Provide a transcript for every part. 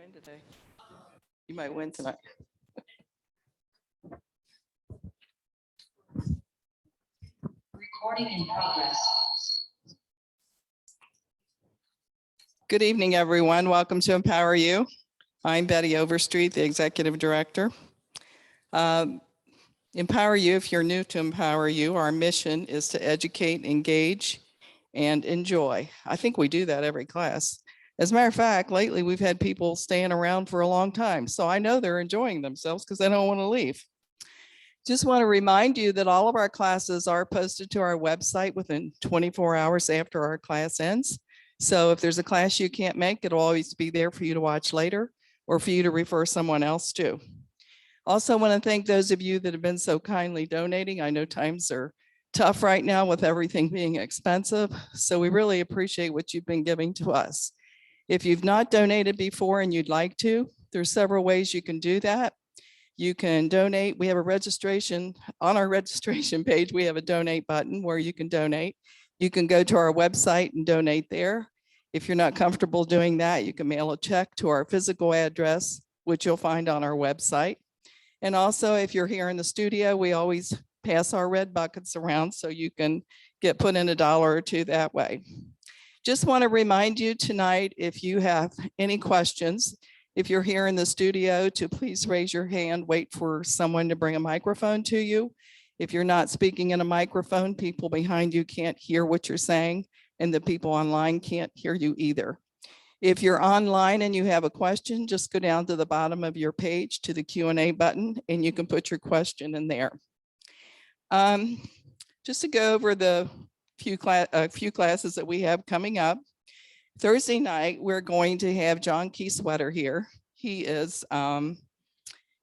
win today. You might win tonight. Recording in progress. Good evening, everyone. Welcome to Empower You. I'm Betty Overstreet, the Executive Director. Empower You, if you're new to Empower You, our mission is to educate, engage, and enjoy. I think we do that every class. As a matter of fact, lately we've had people staying around for a long time, so I know they're enjoying themselves because they don't want to leave. Just want to remind you that all of our classes are posted to our website within 24 hours after our class ends. So if there's a class you can't make, it'll always be there for you to watch later or for you to refer someone else to. Also want to thank those of you that have been so kindly donating. I know times are tough right now with everything being expensive, so we really appreciate what you've been giving to us. If you've not donated before and you'd like to, there's several ways you can do that. You can donate. We have a registration on our registration page. We have a donate button where you can donate. You can go to our website and donate there. If you're not comfortable doing that, you can mail a check to our physical address, which you'll find on our website. And also, if you're here in the studio, we always pass our red buckets around so you can get put in $1 or $2 that way. Just want to remind you tonight, if you have any questions, if you're here in the studio, to please raise your hand, wait for someone to bring a microphone to you. If you're not speaking in a microphone, people behind you can't hear what you're saying, and the people online can't hear you either. If you're online and you have a question, just go down to the bottom of your page to the Q&A button, and you can put your question in there. Just to go over the few classes that we have coming up. Thursday night, we're going to have John Keyswetter here. He is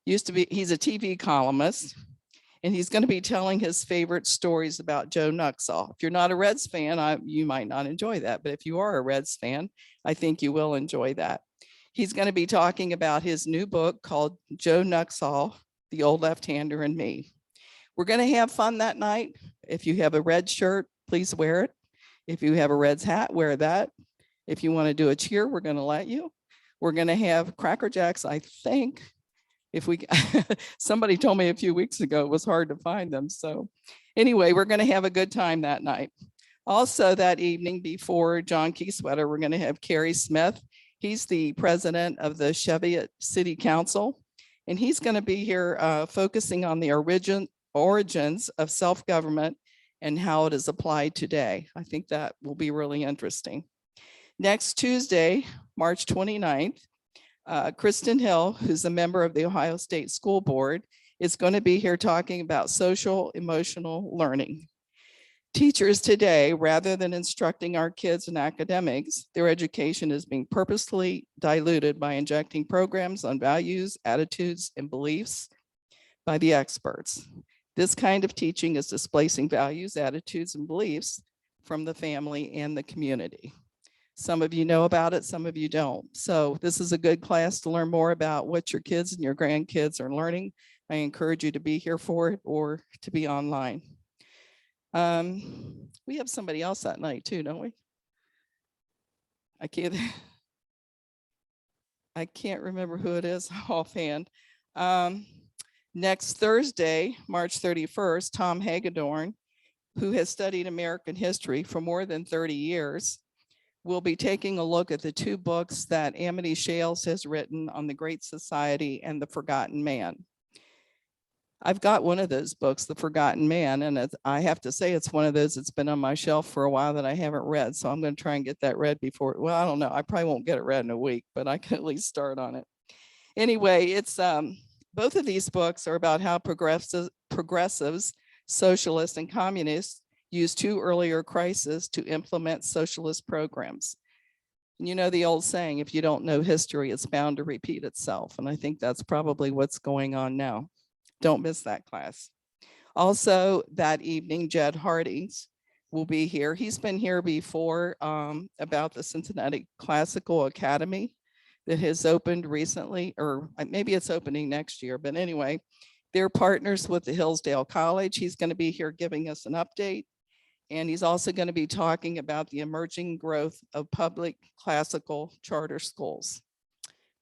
he's a TV columnist, and he's going to be telling his favorite stories about Joe Nuxall. If you're not a Reds fan, you might not enjoy that, but if you are a Reds fan, I think you will enjoy that. He's going to be talking about his new book called Joe Nuxall, The Old Left-Hander and Me. We're going to have fun that night. If you have a red shirt, please wear it. If you have a Reds hat, wear that. If you want to do a cheer, we're going to let you. We're going to have Cracker Jacks, I think. If we, somebody told me a few weeks ago it was hard to find them. So anyway, we're going to have a good time that night. Also that evening before John Keyswetter, we're going to have Kerry Smith. He's the president of the Cheviot City Council, and he's going to be here focusing on the origins of self-government and how it is applied today. I think that will be really interesting. Next Tuesday, March 29th, Kristen Hill, who's a member of the Ohio State School Board, is going to be here talking about social emotional learning. Teachers today, rather than instructing our kids in academics, their education is being purposely diluted by injecting programs on values, attitudes, and beliefs by the experts. This kind of teaching is displacing values, attitudes, and beliefs from the family and the community. Some of you know about it, some of you don't. So this is a good class to learn more about what your kids and your grandkids are learning. I encourage you to be here for it or to be online. We have somebody else that night too, don't we? I can't remember who it is offhand. Next Thursday, March 31st, Tom Hagedorn, who has studied American history for more than 30 years, will be taking a look at the two books that Amity Shales has written on the Great Society and The Forgotten Man. I've got one of those books, The Forgotten Man, and I have to say it's one of those that's been on my shelf for a while that I haven't read. So I'm going to try and get that read before, well, I don't know. I probably won't get it read in a week, but I can at least start on it. Anyway, it's both of these books are about how progressives, socialists, and communists used two earlier crises to implement socialist programs. And you know the old saying, if you don't know history, it's bound to repeat itself. And I think that's probably what's going on now. Don't miss that class. Also that evening, Jed Hardings will be here. He's been here before about the Cincinnati Classical Academy that has opened recently, or maybe it's opening next year. But anyway, they're partners with the Hillsdale College. He's going to be here giving us an update. And he's also going to be talking about the emerging growth of public classical charter schools.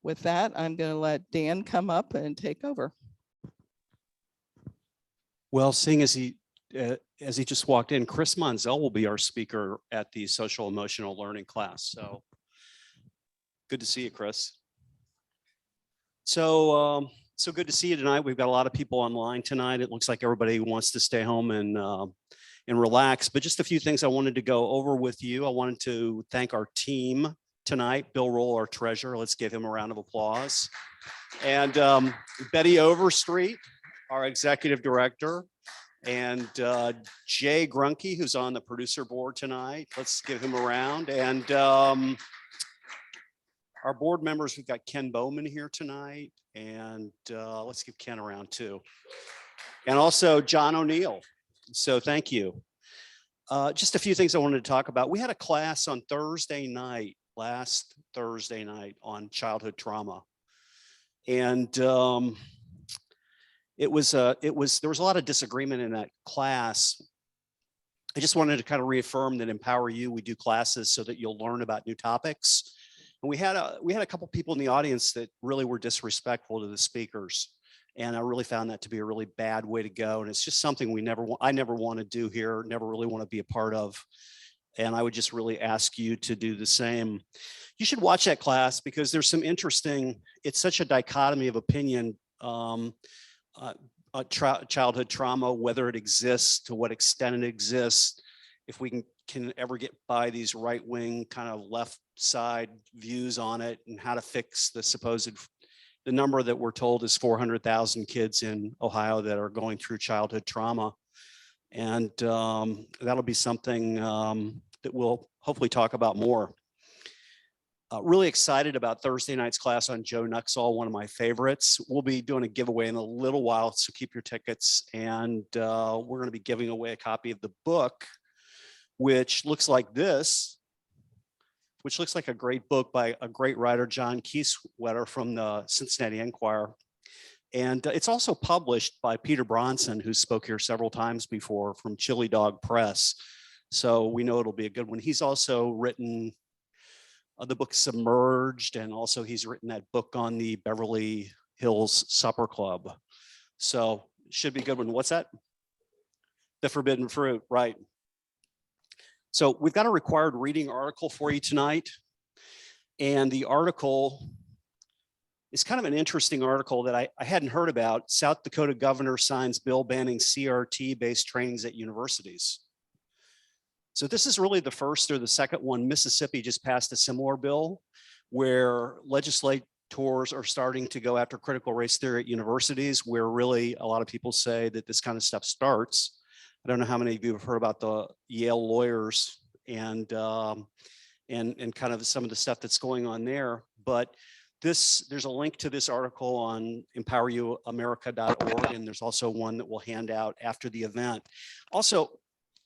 With that, I'm going to let Dan come up and take over. Well, seeing as he just walked in, Chris Monzel will be our speaker at the social emotional learning class. So good to see you, Chris. So good to see you tonight. We've got a lot of people online tonight. It looks like everybody wants to stay home and relax, but just a few things I wanted to go over with you. I wanted to thank our team tonight. Bill Roll, our treasurer. Let's give him a round of applause. And Betty Overstreet, our executive director, and Jay Grunke, who's on the producer board tonight. Let's give him a round. And our board members, we've got Ken Bowman here tonight, and let's give Ken a round too. And also John O'Neill. So thank you. Just a few things I wanted to talk about. We had a class on last Thursday night on childhood trauma. And there was a lot of disagreement in that class. I just wanted to kind of reaffirm that Empower You, we do classes so that you'll learn about new topics. And we had a couple people in the audience that really were disrespectful to the speakers. And I really found that to be a really bad way to go. And it's just something I never want to do here, never really want to be a part of. And I would just really ask you to do the same. You should watch that class because there's some interesting, it's such a dichotomy of opinion, childhood trauma, whether it exists, to what extent it exists, if we can ever get by these right-wing kind of left side views on it, and how to fix the number that we're told is 400,000 kids in Ohio that are going through childhood trauma. And that'll be something that we'll hopefully talk about more. Really excited about Thursday night's class on Joe Nuxall, one of my favorites. We'll be doing a giveaway in a little while, so keep your tickets. And we're going to be giving away a copy of the book, which looks like this, which looks like a great book by a great writer, John Kieswetter from the Cincinnati Enquirer. And it's also published by Peter Bronson, who spoke here several times before, from Chili Dog Press. So we know it'll be a good one. He's also written the book Submerged, and also he's written that book on the Beverly Hills Supper Club. So it should be a good one. What's that? The Forbidden Fruit, right. So we've got a required reading article for you tonight. And the article is kind of an interesting article that I hadn't heard about. South Dakota governor signs bill banning CRT-based trainings at universities. So this is really the first or the second one. Mississippi just passed a similar bill where legislators are starting to go after critical race theory at universities, where really a lot of people say that this kind of stuff starts. I don't know how many of you have heard about the Yale lawyers and kind of some of the stuff that's going on there, but there's a link to this article on empoweryouamerica.org, and there's also one that we'll hand out after the event. Also,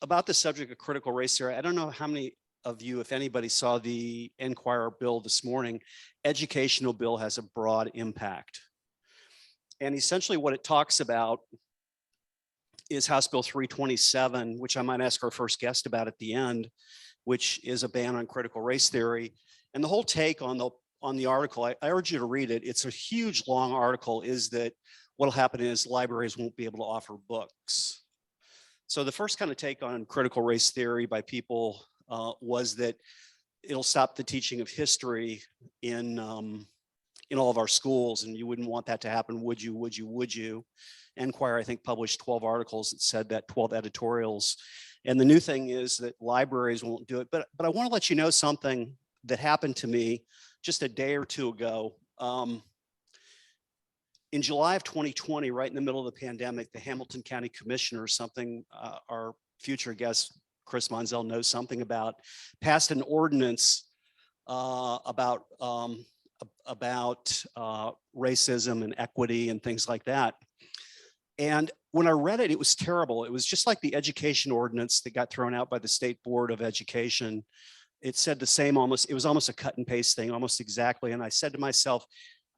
about the subject of critical race theory, I don't know how many of you, if anybody, saw the Enquirer bill this morning. Educational bill has a broad impact. And essentially what it talks about is House Bill 327, which I might ask our first guest about at the end, which is a ban on critical race theory. And the whole take on the article, I urge you to read it. It's a huge, long article, is that what'll happen is libraries won't be able to offer books. So the first kind of take on critical race theory by people was that it'll stop the teaching of history in all of our schools, and you wouldn't want that to happen, would you, would you, would you? Enquirer, I think, published 12 articles that said that, 12 editorials. And the new thing is that libraries won't do it. But I want to let you know something that happened to me just a day or two ago. In July of 2020, right in the middle of the pandemic, the Hamilton County Commissioner, something our future guest, Chris Monzel, knows something about, passed an ordinance about racism and equity and things like that. And when I read it, it was terrible. It was just like the education ordinance that got thrown out by the State Board of Education. It said the same, it was almost a cut and paste thing, almost exactly. And I said to myself,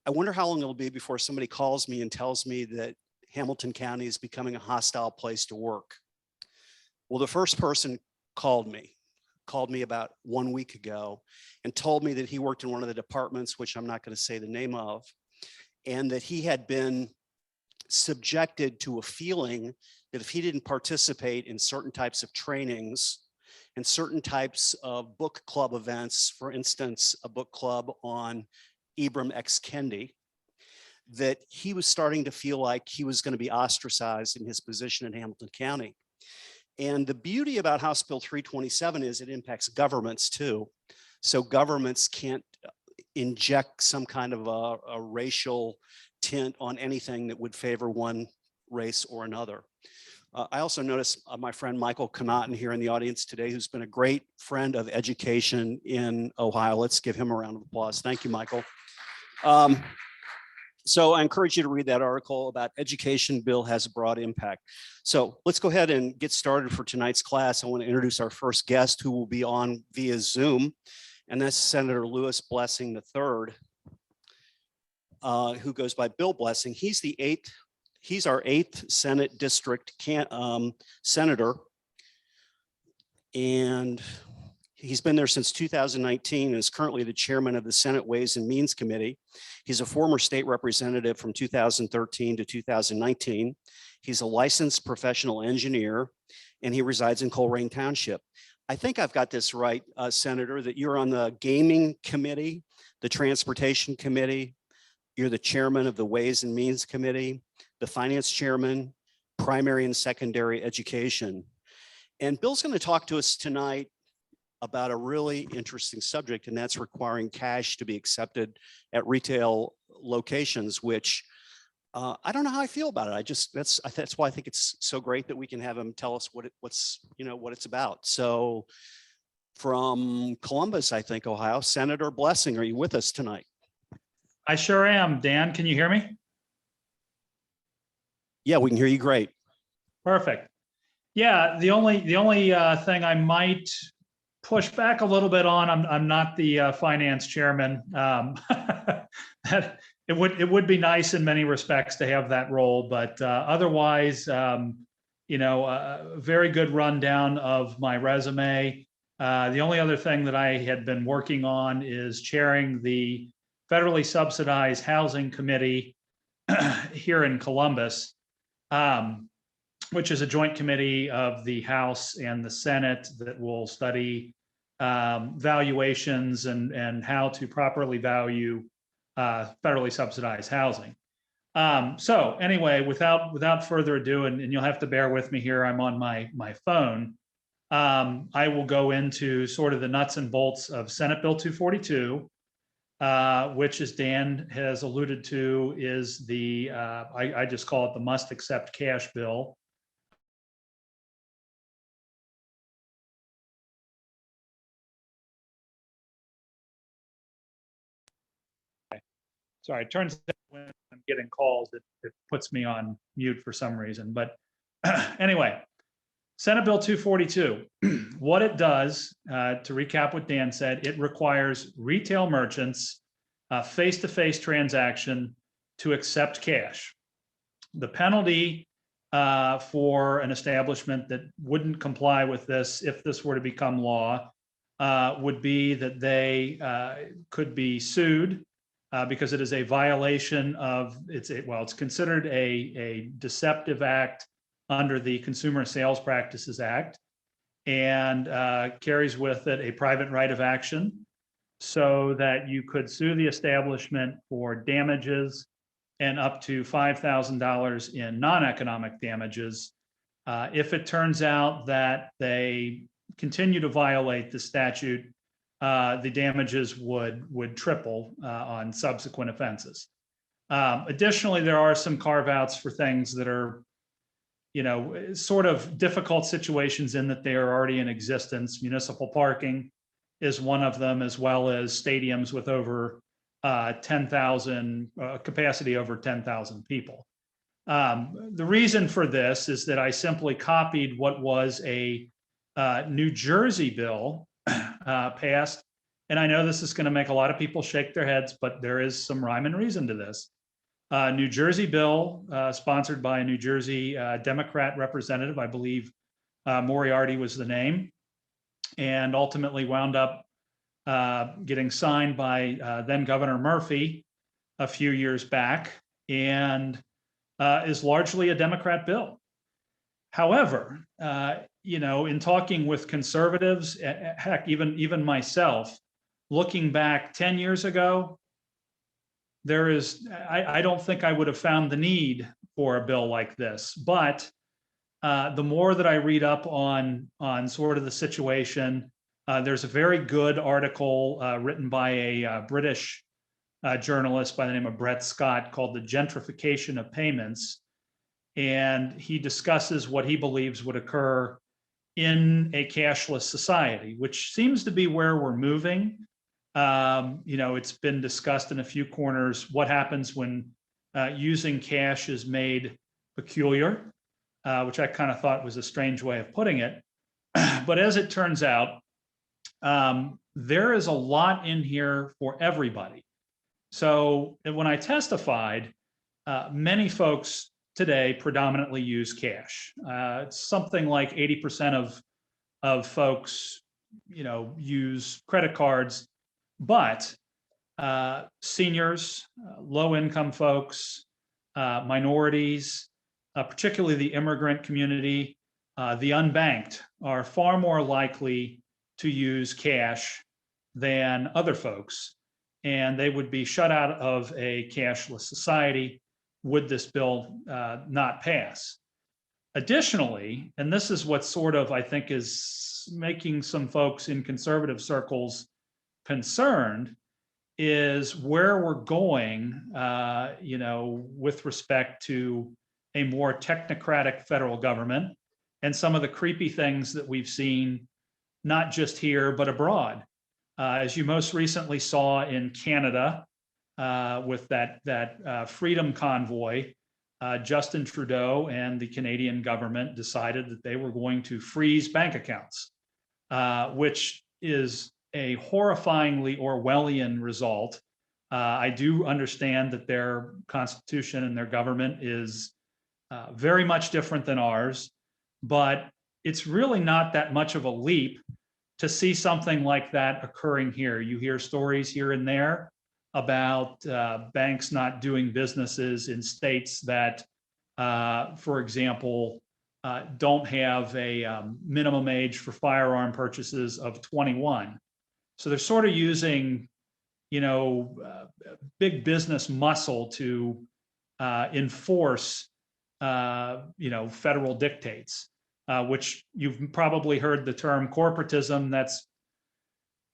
I wonder how long it'll be before somebody calls me and tells me that Hamilton County is becoming a hostile place to work. Well, the first person called me called me about 1 week ago and told me that he worked in one of the departments, which I'm not going to say the name of, and that he had been subjected to a feeling that if he didn't participate in certain types of trainings and certain types of book club events, for instance, a book club on Ibram X. Kendi, that he was starting to feel like he was going to be ostracized in his position in Hamilton County. And the beauty about House Bill 327 is it impacts governments too. So governments can't inject some kind of a racial tint on anything that would favor one race or another. I also noticed my friend Michael Connaughton here in the audience today, who's been a great friend of education in Ohio. Let's give him a round of applause. Thank you, Michael. So I encourage you to read that article about education bill has a broad impact. So let's go ahead and get started for tonight's class. I want to introduce our first guest who will be on via Zoom, and that's Senator Lewis Blessing III, who goes by Bill Blessing. He's our 8th Senate District senator, and he's been there since 2019 and is currently the chairman of the Senate Ways and Means Committee. He's a former state representative from 2013 to 2019. He's a licensed professional engineer, and he resides in Colerain Township. I think I've got this right, Senator, that you're on the Gaming Committee, the Transportation Committee, you're the chairman of the Ways and Means Committee, the finance chairman, primary and secondary education. And Bill's going to talk to us tonight about a really interesting subject, and that's requiring cash to be accepted at retail locations, which I don't know how I feel about it. That's why I think it's so great that we can have him tell us what it's about. So from Columbus, I think, Ohio, Senator Blessing, are you with us tonight? I sure am. Dan, can you hear me? Yeah, we can hear you great. Perfect. Yeah, the only thing I might push back a little bit on, I'm not the finance chairman. That it would be nice in many respects to have that role, but otherwise, a very good rundown of my resume. The only other thing that I had been working on is chairing the federally subsidized housing committee here in Columbus, which is a joint committee of the House and the Senate that will study valuations and how to properly value federally subsidized housing. So anyway, without further ado, and you'll have to bear with me here, I'm on my phone. I will go into sort of the nuts and bolts of Senate Bill 242, which, as Dan has alluded to, is the, I just call it the must accept cash bill. Sorry, it turns out when I'm getting calls, it puts me on mute for some reason. But anyway, Senate Bill 242, what it does, to recap what Dan said, it requires retail merchants, face-to-face transaction to accept cash. The penalty for an establishment that wouldn't comply with this, if this were to become law, would be that they could be sued because it is a violation of, it's considered a deceptive act under the Consumer Sales Practices Act, and carries with it a private right of action, so that you could sue the establishment for damages and up to $5,000 in non-economic damages if it turns out that they continue to violate the statute. The damages would triple on subsequent offenses. Additionally, there are some carve-outs for things that are, sort of difficult situations in that they are already in existence. Municipal parking is one of them, as well as stadiums with over 10,000 capacity over 10,000 people. The reason for this is that I simply copied what was a New Jersey bill passed. And I know this is going to make a lot of people shake their heads, but there is some rhyme and reason to this. New Jersey bill sponsored by a New Jersey Democrat representative, I believe Moriarty was the name, and ultimately wound up getting signed by then Governor Murphy a few years back, and is largely a Democrat bill. However, in talking with conservatives, heck, even myself, looking back 10 years ago, I don't think I would have found the need for a bill like this. But the more that I read up on sort of the situation, there's a very good article written by a British journalist by the name of Brett Scott called The Gentrification of Payments. And he discusses what he believes would occur in a cashless society, which seems to be where we're moving. It's been discussed in a few corners what happens when using cash is made peculiar, which I kind of thought was a strange way of putting it. But as it turns out, there is a lot in here for everybody. So when I testified, many folks today predominantly use cash. It's something like 80% of folks, use credit cards, but seniors, low-income folks, minorities, particularly the immigrant community, the unbanked are far more likely to use cash than other folks, and they would be shut out of a cashless society would this bill not pass. Additionally, and this is what sort of I think is making some folks in conservative circles concerned, is where we're going, with respect to a more technocratic federal government and some of the creepy things that we've seen, not just here, but abroad. As you most recently saw in Canada, with that freedom convoy, Justin Trudeau and the Canadian government decided that they were going to freeze bank accounts, which is a horrifyingly Orwellian result. I do understand that their constitution and their government is very much different than ours, but it's really not that much of a leap to see something like that occurring here. You hear stories here and there about banks not doing businesses in states that, for example, don't have a minimum age for firearm purchases of 21. So they're sort of using, big business muscle to enforce, federal dictates, which you've probably heard the term corporatism. That's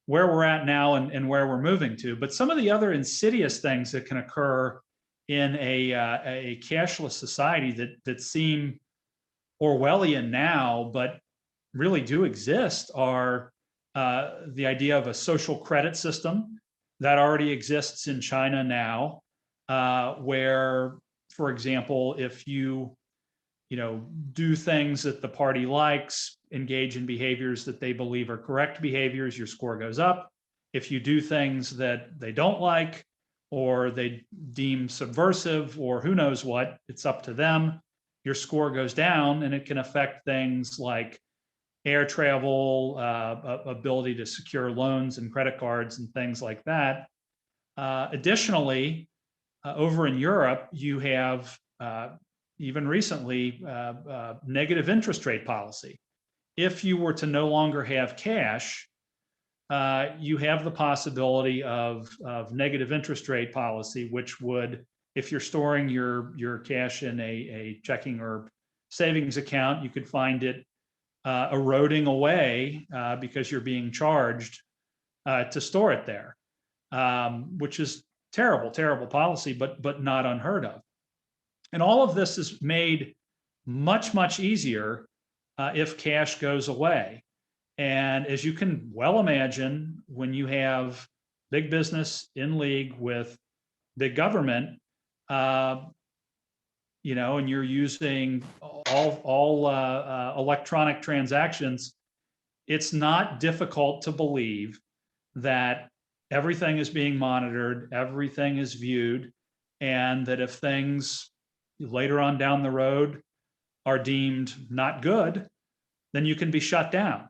where we're at now and where we're moving to. But some of the other insidious things that can occur in a cashless society that seem Orwellian now, but really do exist, are the idea of a social credit system that already exists in China now, where, for example, if you do things that the party likes, engage in behaviors that they believe are correct behaviors, your score goes up. If you do things that they don't like or they deem subversive or who knows what, it's up to them, your score goes down, and it can affect things like air travel, ability to secure loans and credit cards and things like that. Additionally, over in Europe, you have even recently negative interest rate policy. If you were to no longer have cash, you have the possibility of negative interest rate policy, which would, if you're storing your cash in a checking or savings account, you could find it eroding away because you're being charged to store it there, which is terrible policy, but not unheard of. And all of this is made much easier if cash goes away. And as you can well imagine, when you have big business in league with big government, and you're using all electronic transactions, it's not difficult to believe that everything is being monitored, everything is viewed, and that if things later on down the road are deemed not good, then you can be shut down.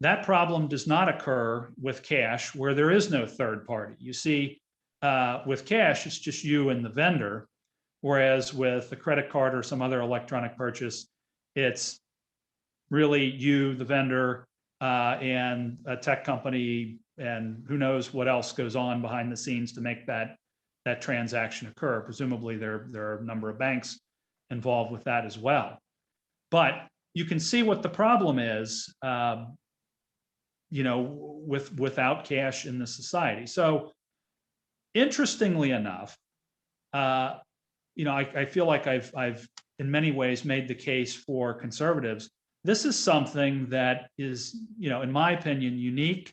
That problem does not occur with cash where there is no third party. You see, with cash, it's just you and the vendor. Whereas with a credit card or some other electronic purchase, it's really you, the vendor, and a tech company, and who knows what else goes on behind the scenes to make that transaction occur. Presumably there are a number of banks involved with that as well. But you can see what the problem is, without cash in the society. So interestingly enough, I feel like I've in many ways made the case for conservatives. This is something that is, in my opinion, unique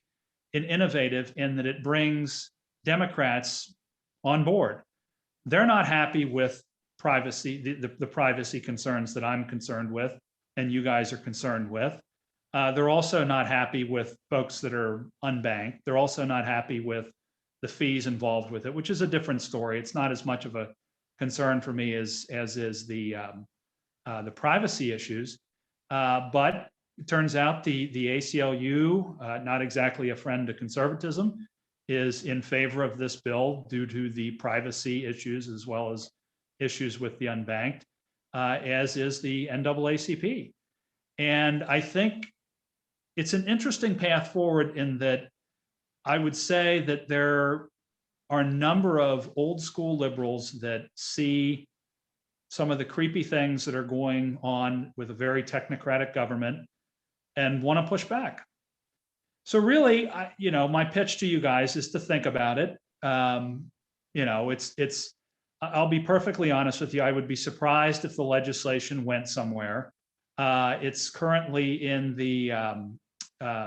and innovative in that it brings Democrats on board. They're not happy with privacy, the privacy concerns that I'm concerned with, and you guys are concerned with. They're also not happy with folks that are unbanked. They're also not happy with the fees involved with it, which is a different story. It's not as much of a concern for me as is the privacy issues. But it turns out the ACLU, not exactly a friend to conservatism, is in favor of this bill due to the privacy issues as well as issues with the unbanked, as is the NAACP. And I think it's an interesting path forward in that I would say that there are a number of old school liberals that see some of the creepy things that are going on with a very technocratic government and want to push back. So really, my pitch to you guys is to think about it. I'll be perfectly honest with you. I would be surprised if the legislation went somewhere. It's currently in the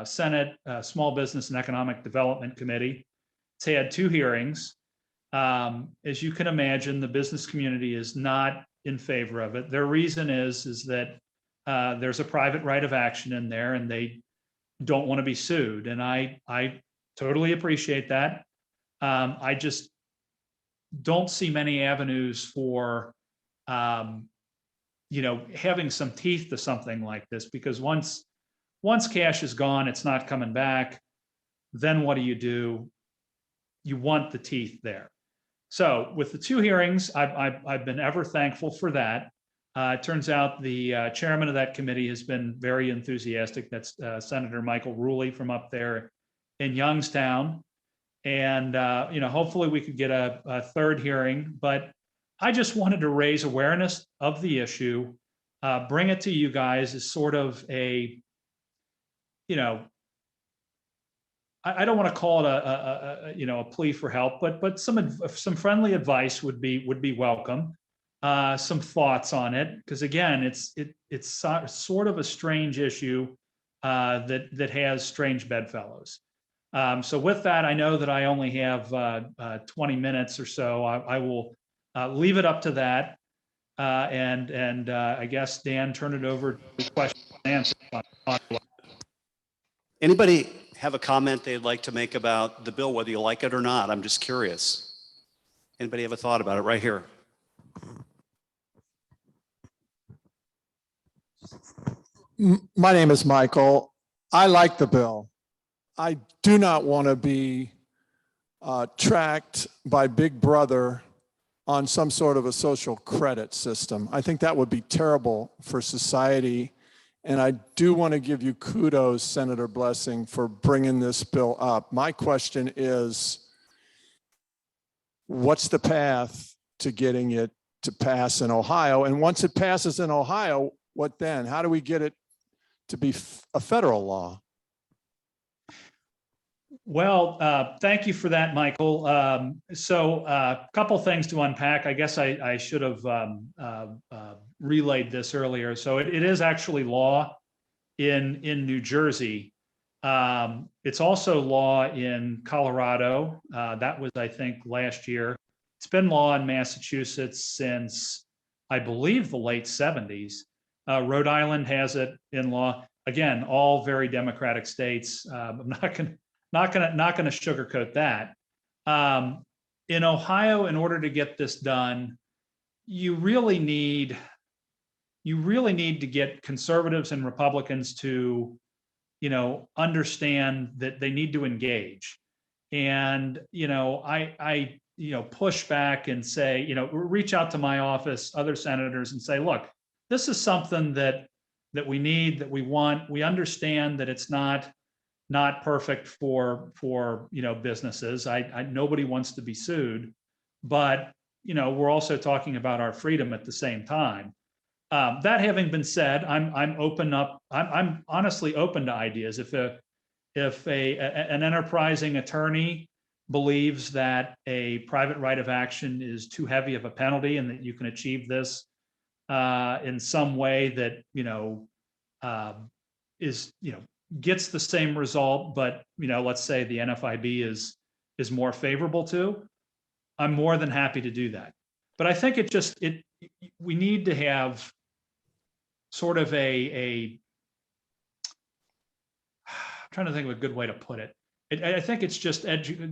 Senate Small Business and Economic Development Committee. It's had 2 hearings. As you can imagine, the business community is not in favor of it. Their reason is that there's a private right of action in there and they don't want to be sued. And I totally appreciate that. I just don't see many avenues for having some teeth to something like this, because once cash is gone, it's not coming back. Then what do? You want the teeth there. So with the 2 hearings, I've been ever thankful for that. It turns out the chairman of that committee has been very enthusiastic. That's Senator Michael Ruley from up there in Youngstown. And, hopefully we could get a 3rd hearing. But I just wanted to raise awareness of the issue, bring it to you guys as sort of a, I don't want to call it a plea for help, but some friendly advice would be welcome. Some thoughts on it, because again, it's sort of a strange issue that has strange bedfellows. So with that, I know that I only have 20 minutes or so. I will leave it up to that, and I guess Dan, turn it over to questions and answers. Anybody have a comment they'd like to make about the bill, whether you like it or not? I'm just curious. Anybody have a thought about it? Right here. My name is Michael. I like the bill. I do not want to be tracked by Big Brother on some sort of a social credit system. I think that would be terrible for society. And I do want to give you kudos, Senator Blessing, for bringing this bill up. My question is, what's the path to getting it to pass in Ohio? And once it passes in Ohio, what then? How do we get it to be a federal law? Well, thank you for that, Michael. So a couple things to unpack. I guess I should have relayed this earlier. So it is actually law in New Jersey. It's also law in Colorado. That was, I think, last year. It's been law in Massachusetts since, I believe, the late 70s. Rhode Island has it in law. Again, all very democratic states. I'm not going to sugarcoat that. In Ohio, in order to get this done, you really need to get conservatives and Republicans to understand that they need to engage. And, I push back and say, reach out to my office, other senators, and say, look, this is something that we need, that we want. We understand that it's not perfect for businesses. Nobody wants to be sued, but we're also talking about our freedom at the same time. That having been said, I'm honestly open to ideas. If an enterprising attorney believes that a private right of action is too heavy of a penalty and that you can achieve this in some way that is gets the same result, but let's say the NFIB is more favorable to, I'm more than happy to do that. But I think we need to have sort of I'm trying to think of a good way to put it. I think it's just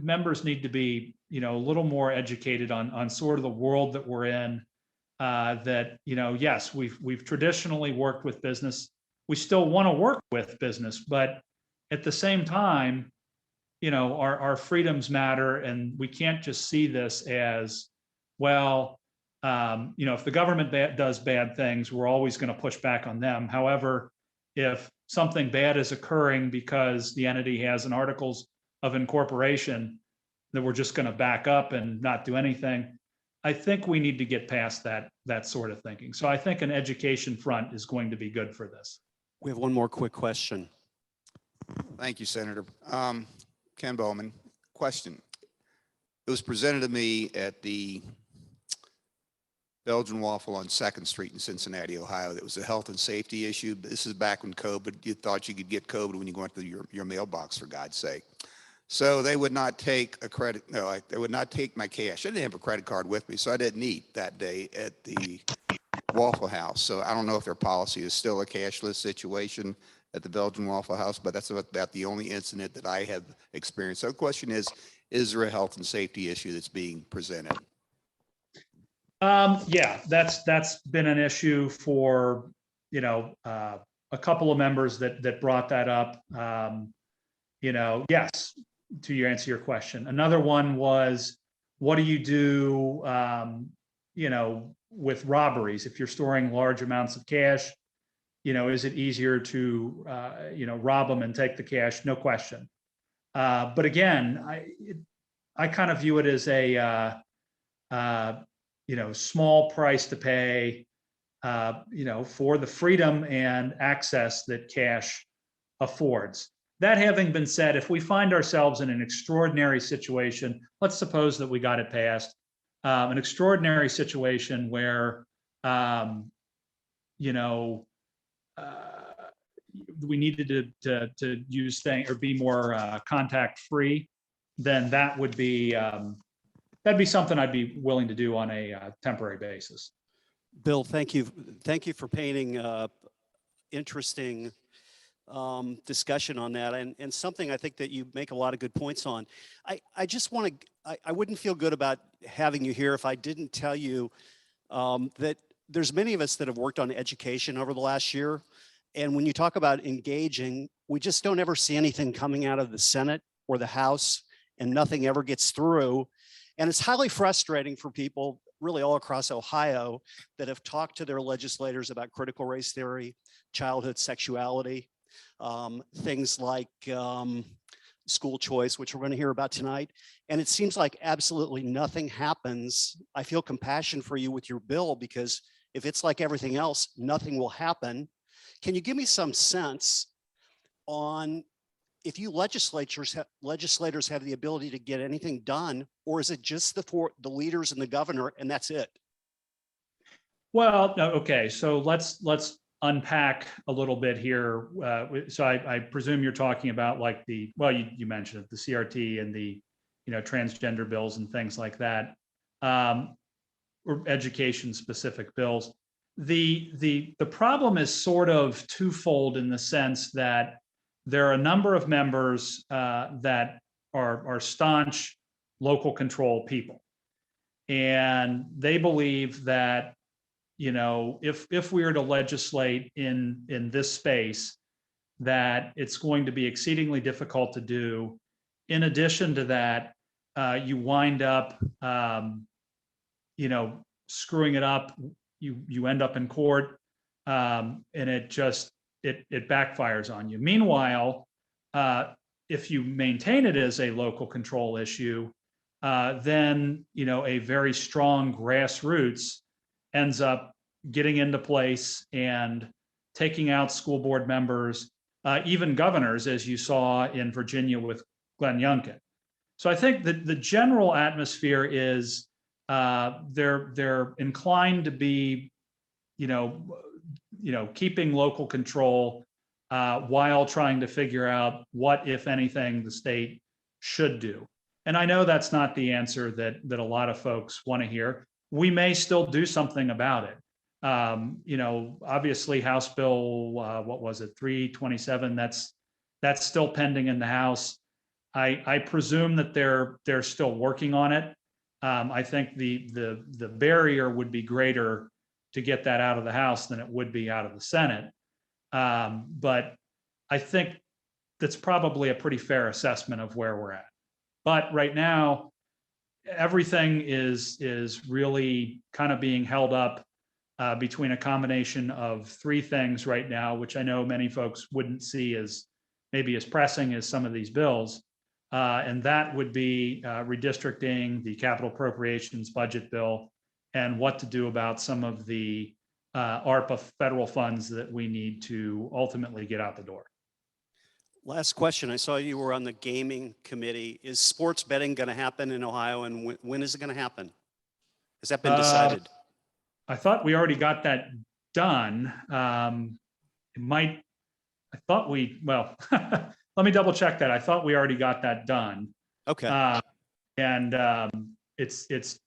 members need to be, a little more educated on sort of the world that we're in. That, yes, we've traditionally worked with business. We still want to work with business, but at the same time, our freedoms matter, and we can't just see this as, well, if the government does bad things, we're always going to push back on them. However, if something bad is occurring because the entity has an articles of incorporation, that we're just going to back up and not do anything. I think we need to get past that sort of thinking. So I think an education front is going to be good for this. We have one more quick question. Thank you, Senator. Ken Bowman, question. It was presented to me at the Belgian Waffle on 2nd Street in Cincinnati, Ohio. That was a health and safety issue. But this is back when COVID, you thought you could get COVID when you went to your mailbox, for God's sake. So they would not take they would not take my cash. I didn't have a credit card with me, so I didn't eat that day at the Waffle House. So I don't know if their policy is still a cashless situation at the Belgian Waffle House, but that's about the only incident that I have experienced. So the question is there a health and safety issue that's being presented? Yeah, that's been an issue for, a couple of members that brought that up. Yes, to answer your question. Another one was, what do you do, with robberies? If you're storing large amounts of cash, is it easier to, rob them and take the cash? No question. But again, I kind of view it as a, small price to pay, for the freedom and access that cash affords. That having been said, if we find ourselves in an extraordinary situation, let's suppose that we got it passed, an extraordinary situation where, we needed to use things or be more contact free, then that would be that'd be something I'd be willing to do on a temporary basis. Bill, thank you for painting interesting discussion on that, and something I think that you make a lot of good points on. I just want to, I wouldn't feel good about having you here if I didn't tell you that there's many of us that have worked on education over the last year. And when you talk about engaging, we just don't ever see anything coming out of the Senate or the House, and nothing ever gets through. And it's highly frustrating for people really all across Ohio that have talked to their legislators about critical race theory, childhood sexuality, things like school choice, which we're going to hear about tonight. And it seems like absolutely nothing happens. I feel compassion for you with your bill, because if it's like everything else, nothing will happen. Can you give me some sense on if you legislators have the ability to get anything done, or is it just the leaders and the governor and that's it? Well, no, okay, so let's unpack a little bit here. So I presume you're talking about like you mentioned it, the CRT and the transgender bills and things like that, or education specific bills. The problem is sort of twofold in the sense that there are a number of members that are staunch local control people, and they believe that if we were to legislate in this space, that it's going to be exceedingly difficult to do. In addition to that, you wind up, screwing it up. You end up in court, and it backfires on you. Meanwhile, if you maintain it as a local control issue, then a very strong grassroots ends up getting into place and taking out school board members, even governors, as you saw in Virginia with Glenn Youngkin. So I think that the general atmosphere is they're inclined to be, keeping local control while trying to figure out what, if anything, the state should do. And I know that's not the answer that a lot of folks want to hear. We may still do something about it. Obviously House Bill, 327, that's still pending in the House. I presume that they're still working on it. I think the barrier would be greater to get that out of the House than it would be out of the Senate. But I think that's probably a pretty fair assessment of where we're at. But right now, everything is really kind of being held up between a combination of three things right now, which I know many folks wouldn't see as maybe as pressing as some of these bills. And that would be redistricting, the capital appropriations budget bill, and what to do about some of the ARPA federal funds that we need to ultimately get out the door. Last question. I saw you were on the gaming committee. Is sports betting going to happen in Ohio, and when is it going to happen? Has that been decided? I thought we already got that done. Let me double check that. I thought we already got that done. Okay. It's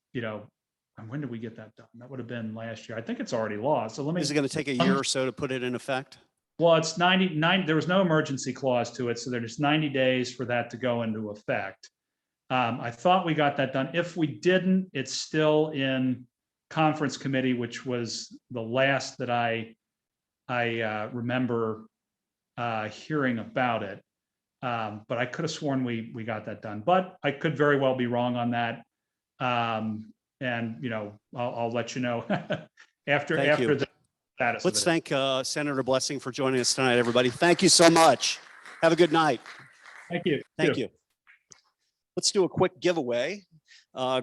when did we get that done? That would have been last year. I think it's already law. So let me. Is it going to take a year or so to put it in effect? Well, it's 99. There was no emergency clause to it, so there's 90 days for that to go into effect. I thought we got that done. If we didn't, it's still in conference committee, which was the last that I remember hearing about it. But I could have sworn we got that done. But I could very well be wrong on that. I'll let you know after the status. Let's thank Senator Blessing for joining us tonight, everybody. Thank you so much. Have a good night. Thank you. Thank you. Let's do a quick giveaway.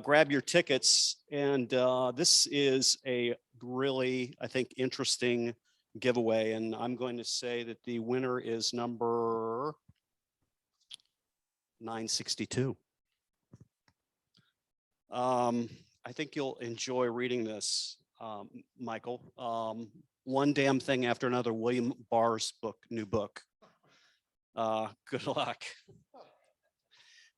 Grab your tickets. And this is a really, I think, interesting giveaway. And I'm going to say that the winner is number 962. I think you'll enjoy reading this, Michael. One Damn Thing After Another, William Barr's new book. Good luck.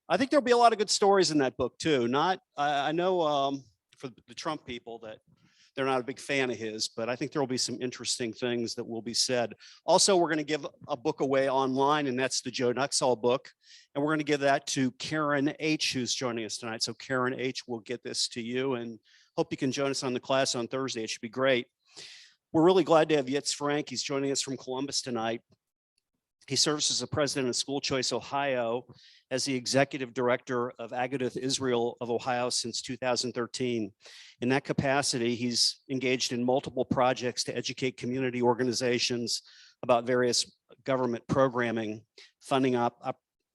I think there'll be a lot of good stories in that book too. I know for the Trump people that they're not a big fan of his, but I think there will be some interesting things that will be said. Also, we're going to give a book away online, and that's the Joe Nuxall book. And we're going to give that to Karen H., who's joining us tonight. So Karen H. will get this to you, and hope you can join us on the class on Thursday. It should be great. We're really glad to have Yitz Frank. He's joining us from Columbus tonight. He serves as the president of School Choice Ohio, as the executive director of Agaduth Israel of Ohio since 2013. In that capacity, he's engaged in multiple projects to educate community organizations about various government programming, funding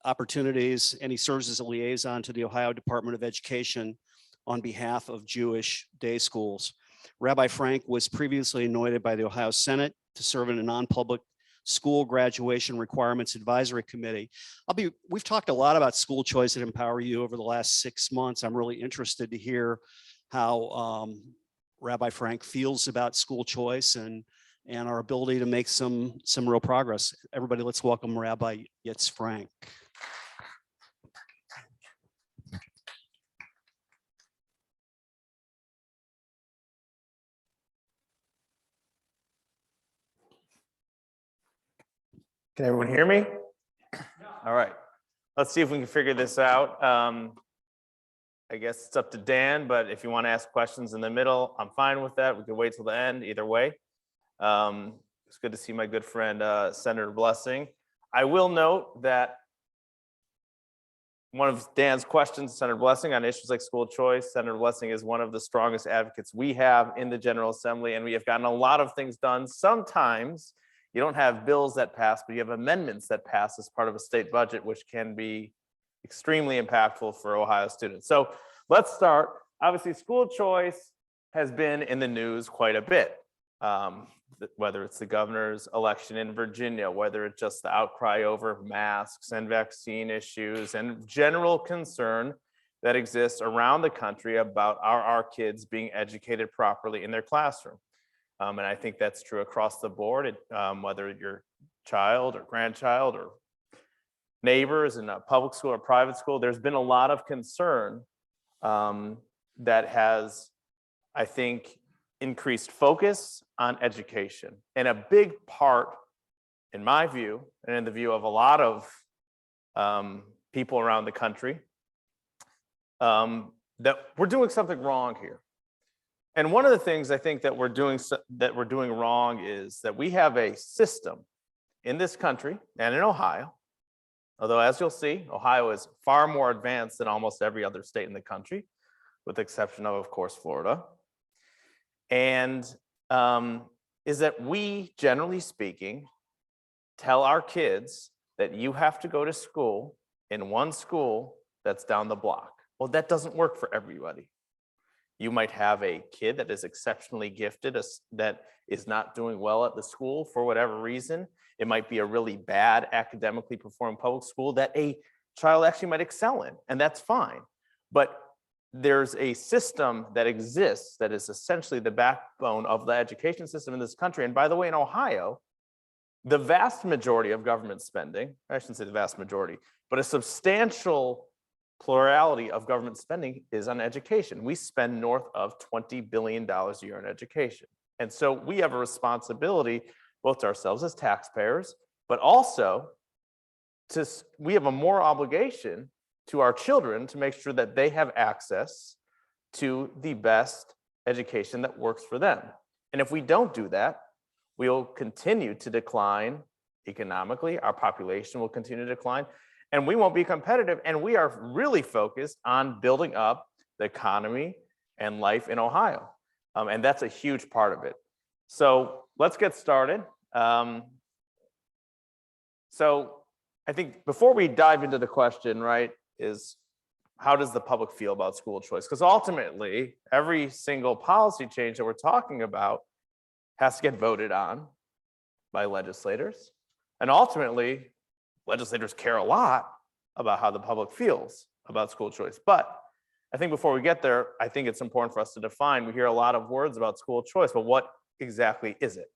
opportunities, and he serves as a liaison to the Ohio Department of Education on behalf of Jewish day schools. Rabbi Frank was previously anointed by the Ohio Senate to serve in a non-public School Graduation Requirements Advisory Committee. We've talked a lot about school choice at Empower You over the last 6 months. I'm really interested to hear how Rabbi Frank feels about school choice and our ability to make some real progress. Everybody, let's welcome Rabbi Yitz Frank. Can everyone hear me? All right, let's see if we can figure this out. I guess it's up to Dan, but if you want to ask questions in the middle, I'm fine with that. We can wait till the end, either way. So It's good to see my good friend, Senator Blessing. I will note that one of Dan's questions, Senator Blessing, on issues like school choice, Senator Blessing is one of the strongest advocates we have in the General Assembly, and we have gotten a lot of things done. Sometimes you don't have bills that pass, but you have amendments that pass as part of a state budget, which can be extremely impactful for Ohio students. So let's start. Obviously, school choice has been in the news quite a bit. Whether it's the governor's election in Virginia, whether it's just the outcry over masks and vaccine issues and general concern that exists around the country about our kids being educated properly in their classroom. And I think that's true across the board, whether your child or grandchild or neighbors in a public school or private school, there's been a lot of concern that has, I think, increased focus on education. And a big part, in my view, and in the view of a lot of people around the country, that we're doing something wrong here. And one of the things I think that we're doing wrong is that we have a system in this country and in Ohio, although as you'll see, Ohio is far more advanced than almost every other state in the country, with the exception of course, Florida. And is that we, generally speaking, tell our kids that you have to go to school in one school that's down the block. Well, that doesn't work for everybody. You might have a kid that is exceptionally gifted, that is not doing well at the school for whatever reason. It might be a really bad academically performing public school that a child actually might excel in, and that's fine. But there's a system that exists that is essentially the backbone of the education system in this country. And by the way, in Ohio, the vast majority of government spending, I shouldn't say the vast majority, but a substantial plurality of government spending is on education. We spend north of $20 billion a year on education. And so we have a responsibility, both to ourselves as taxpayers, but also we have a moral obligation to our children to make sure that they have access to the best education that works for them. And if we don't do that, we'll continue to decline economically, our population will continue to decline, and we won't be competitive. And we are really focused on building up the economy and life in Ohio. And that's a huge part of it. So let's get started. So I think before we dive into the question, right, is how does the public feel about school choice? Because ultimately, every single policy change that we're talking about has to get voted on by legislators. And ultimately, legislators care a lot about how the public feels about school choice. But I think before we get there, I think it's important for us to define, we hear a lot of words about school choice, but what exactly is it?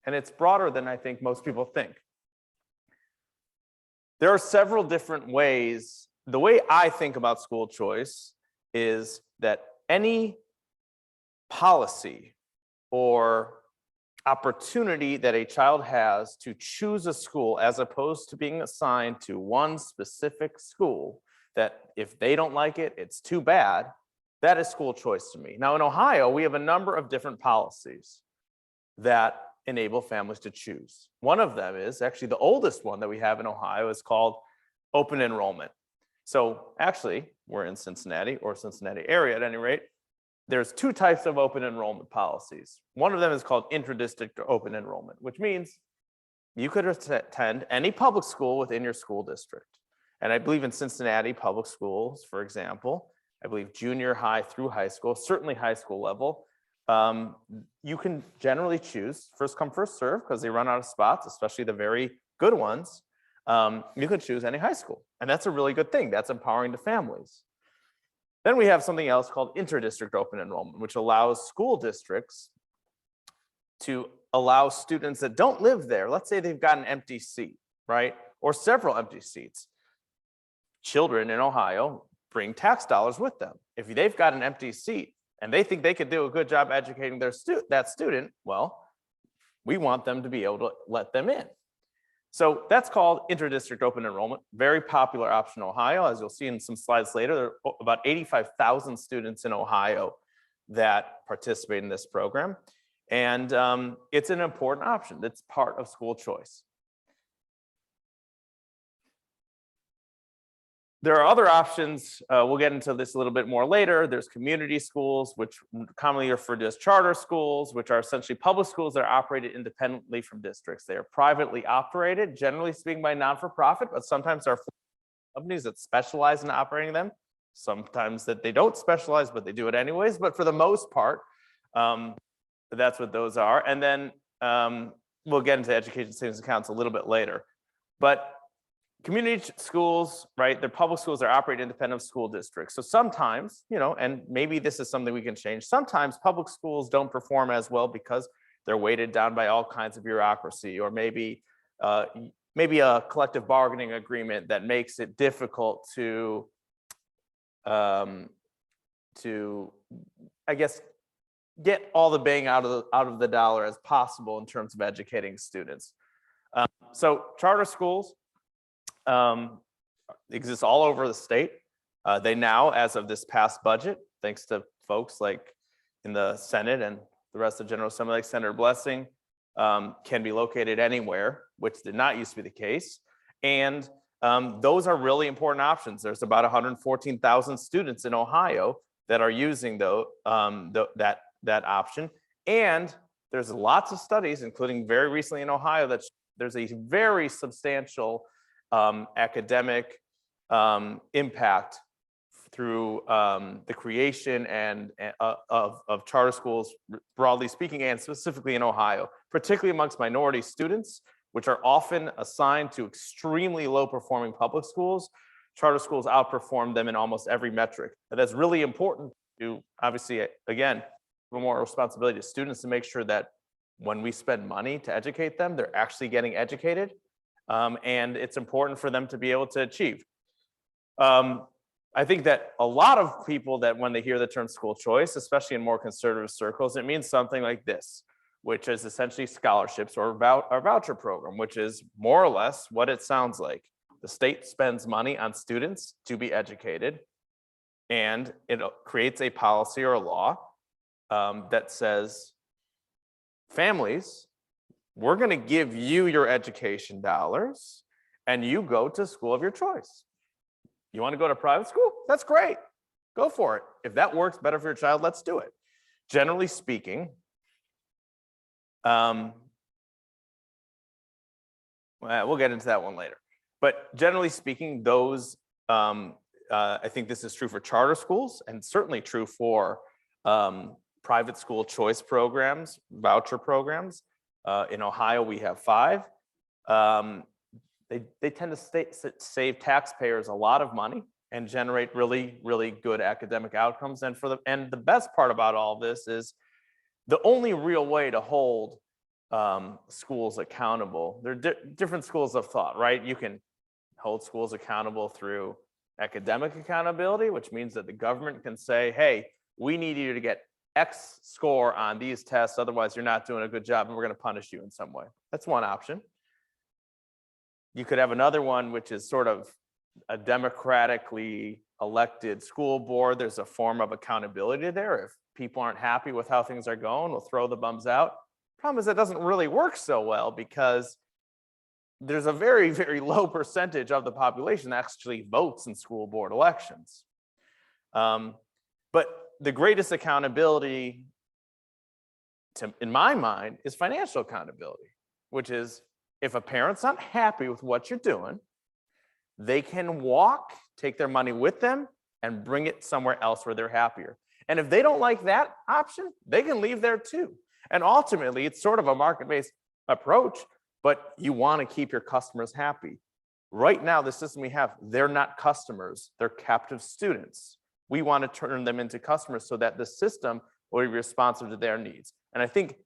And it's broader than I think most people think. There are several different ways. The way I think about school choice is that any policy or opportunity that a child has to choose a school as opposed to being assigned to one specific school, that if they don't like it, it's too bad, that is school choice to me. Now in Ohio, we have a number of different policies that enable families to choose. One of them is actually the oldest one that we have in Ohio is called open enrollment. So actually, we're in Cincinnati or Cincinnati area at any rate. There's two types of open enrollment policies. One of them is called Interdistrict open enrollment, which means you could attend any public school within your school district. And I believe in Cincinnati public schools, for example, I believe junior high through high school, certainly high school level, you can generally choose first come, first serve, because they run out of spots, especially the very good ones. You could choose any high school. And that's a really good thing. That's empowering to families. Then we have something else called interdistrict open enrollment, which allows school districts to allow students that don't live there. Let's say they've got an empty seat, right? Or several empty seats. Children in Ohio bring tax dollars with them. If they've got an empty seat and they think they could do a good job educating that student, well, we want them to be able to let them in. So that's called interdistrict open enrollment, very popular option in Ohio. As you'll see in some slides later, there are about 85,000 students in Ohio that participate in this program. And it's an important option. That's part of school choice. There are other options. We'll get into this a little bit more later. There's community schools, which commonly referred to as charter schools, which are essentially public schools that are operated independently from districts. They are privately operated, generally speaking by non-for-profit, but sometimes there are companies that specialize in operating them. Sometimes that they don't specialize, but they do it anyways. But for the most part, that's what those are. And then we'll get into education savings accounts a little bit later. But community schools, right? They're public schools that operate independent of school districts. So sometimes, you know, and maybe this is something we can change. Sometimes public schools don't perform as well because they're weighted down by all kinds of bureaucracy, or maybe a collective bargaining agreement that makes it difficult to I guess, get all the bang out of the dollar as possible in terms of educating students. So charter schools exist all over the state. They now, as of this past budget, thanks to folks like in the Senate and the rest of the General Assembly, like Senator Blessing, can be located anywhere, which did not used to be the case. And those are really important options. There's about 114,000 students in Ohio that are using that option. And there's lots of studies, including very recently in Ohio, that there's a very substantial academic impact through the creation of charter schools, broadly speaking, and specifically in Ohio, particularly amongst minority students, which are often assigned to extremely low performing public schools. Charter schools outperform them in almost every metric. And that's really important to, obviously, again, more responsibility to students to make sure that when we spend money to educate them, they're actually getting educated. And it's important for them to be able to achieve. I think that a lot of people that when they hear the term school choice, especially in more conservative circles, it means something like this, which is essentially scholarships or a voucher program, which is more or less what it sounds like. The state spends money on students to be educated, and it creates a policy or a law that says, families, we're going to give you your education dollars and you go to school of your choice. You want to go to private school? That's great. Go for it. If that works better for your child, let's do it. Generally speaking, we'll get into that one later. But generally speaking, those, I think this is true for charter schools and certainly true for private school choice programs, voucher programs. In Ohio, we have 5. They tend to save taxpayers a lot of money and generate really, really good academic outcomes. And the best part about all this is the only real way to hold schools accountable. There are different schools of thought, right? You can hold schools accountable through academic accountability, which means that the government can say, hey, we need you to get X score on these tests, otherwise you're not doing a good job and we're going to punish you in some way. That's one option. You could have another one, which is sort of a democratically elected school board. There's a form of accountability there. If people aren't happy with how things are going, we'll throw the bums out. Problem is, it doesn't really work so well because there's a very, very low percentage of the population that actually votes in school board elections. But the greatest accountability, in my mind, is financial accountability, which is if a parent's not happy with what you're doing, they can take their money with them and bring it somewhere else where they're happier. And if they don't like that option, they can leave there too. And ultimately, it's sort of a market-based approach, but you want to keep your customers happy. Right now, the system we have, they're not customers, they're captive students. We want to turn them into customers so that the system will be responsive to their needs. And I think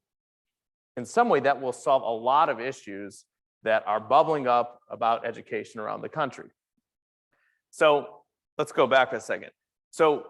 in some way that will solve a lot of issues that are bubbling up about education around the country. So let's go back a second. So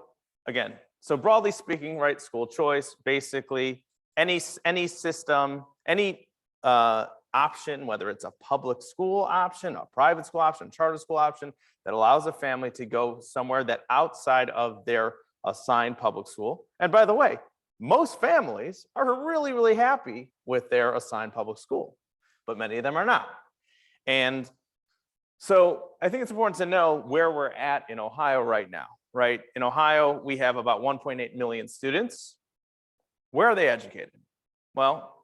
again, so broadly speaking, right, school choice, basically any system, any option, whether it's a public school option, a private school option, charter school option, that allows a family to go somewhere that outside of their assigned public school. And by the way, most families are really, really happy with their assigned public school, but many of them are not. And so I think it's important to know where we're at in Ohio right now, right? In Ohio, we have about 1.8 million students. Where are they educated? Well,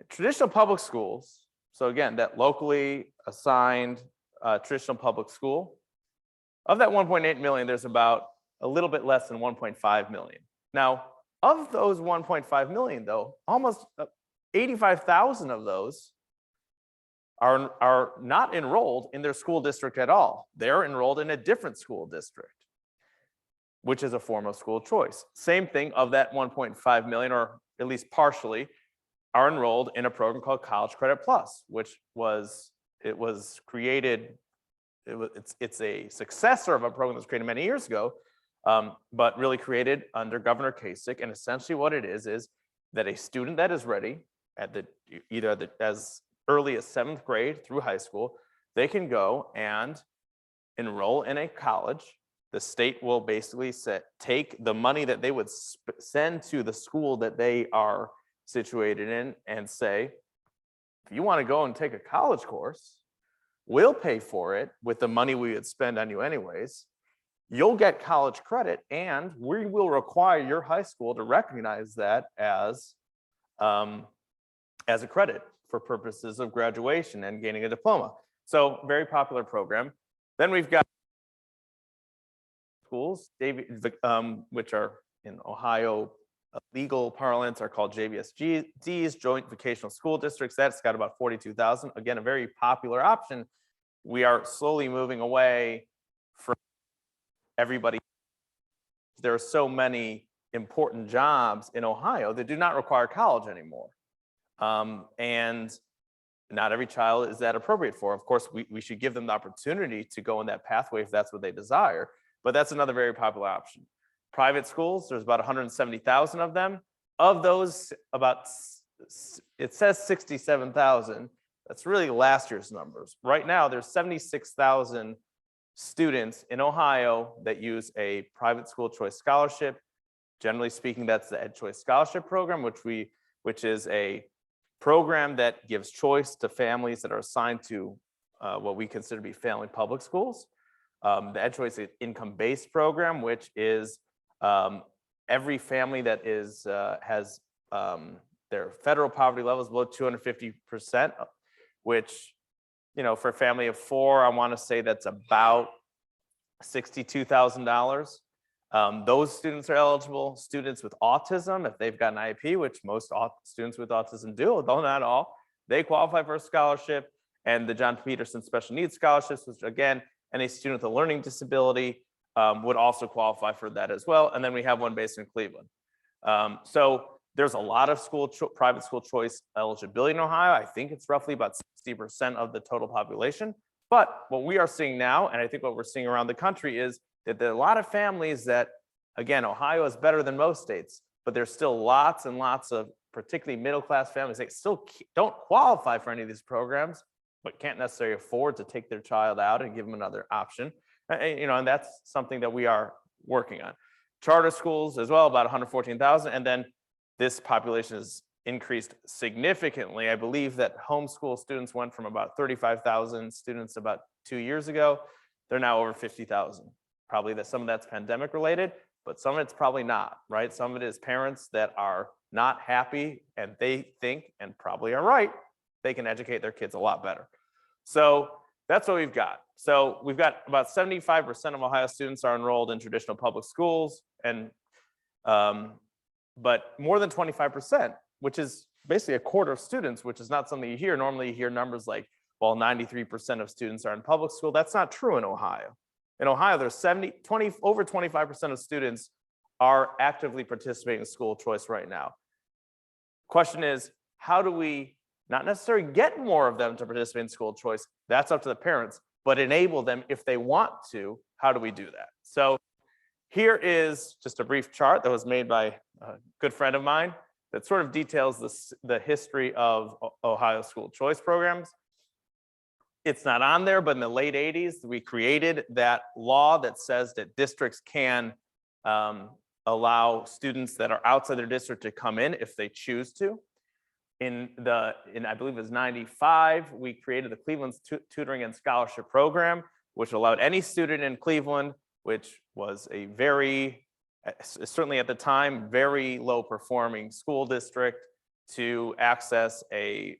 traditional public schools, so again, that locally assigned traditional public school, of that 1.8 million, there's about a little bit less than 1.5 million. Now, of those 1.5 million, though, almost 85,000 of those are not enrolled in their school district at all. They're enrolled in a different school district, which is a form of school choice. Same thing, of that 1.5 million, or at least partially, are enrolled in a program called College Credit Plus, which was created. It's a successor of a program that was created many years ago, but really created under Governor Kasich. And essentially what it is that a student that is ready at as early as 7th grade through high school, they can go and enroll in a college. The state will basically take the money that they would send to the school that they are situated in and say, if you want to go and take a college course, we'll pay for it with the money we would spend on you anyways. You'll get college credit, and we will require your high school to recognize that as a credit for purposes of graduation and gaining a diploma. So very popular program. Then we've got schools, which are in Ohio legal parlance are called JVSDs, Joint Vocational School Districts. That's got about 42,000. Again, a very popular option. We are slowly moving away from everybody. There are so many important jobs in Ohio that do not require college anymore. And not every child is that appropriate for. Of course, we should give them the opportunity to go in that pathway if that's what they desire, but that's another very popular option. Private schools, there's about 170,000 of them. Of those, it says 67,000. That's really last year's numbers. Right now, there's 76,000 students in Ohio that use a private school choice scholarship. Generally speaking, that's the EdChoice scholarship program, which is a program that gives choice to families that are assigned to what we consider to be failing public schools. The EdChoice is income-based program, which is every family that has their federal poverty levels below 250%, which, for a family of 4, I want to say that's about $62,000. Those students are eligible. Students with autism, if they've got an IEP, which most students with autism do, though not all, they qualify for a scholarship. And the John Peterson Special Needs Scholarships, which again, any student with a learning disability would also qualify for that as well. And then we have one based in Cleveland. So there's a lot of private school choice eligibility in Ohio. I think it's roughly about 60% of the total population. But what we are seeing now, and I think what we're seeing around the country, is that there are a lot of families that, again, Ohio is better than most states, but there's still lots and lots of particularly middle-class families that still don't qualify for any of these programs, but can't necessarily afford to take their child out and give them another option. And that's something that we are working on. Charter schools as well, about 114,000. And then this population has increased significantly. I believe that homeschool students went from about 35,000 students about 2 years ago. They're now over 50,000. Probably that some of that's pandemic related, but some of it's probably not, right? Some of it is parents that are not happy and they think, and probably are right, they can educate their kids a lot better. So that's what we've got. So we've got about 75% of Ohio students are enrolled in traditional public schools, and but more than 25%, which is basically a quarter of students, which is not something you hear. Normally you hear numbers like, well, 93% of students are in public school. That's not true in Ohio. In Ohio, there's over 25% of students are actively participating in school choice right now. Question is, how do we not necessarily get more of them to participate in school choice? That's up to the parents, but enable them if they want to. How do we do that? So here is just a brief chart that was made by a good friend of mine that sort of details the history of Ohio school choice programs. It's not on there, but in the late 80s, we created that law that says that districts can allow students that are outside their district to come in if they choose to. In I believe it was 95, we created the Cleveland Tutoring and Scholarship Program, which allowed any student in Cleveland, which was a very, certainly at the time, very low performing school district, to access a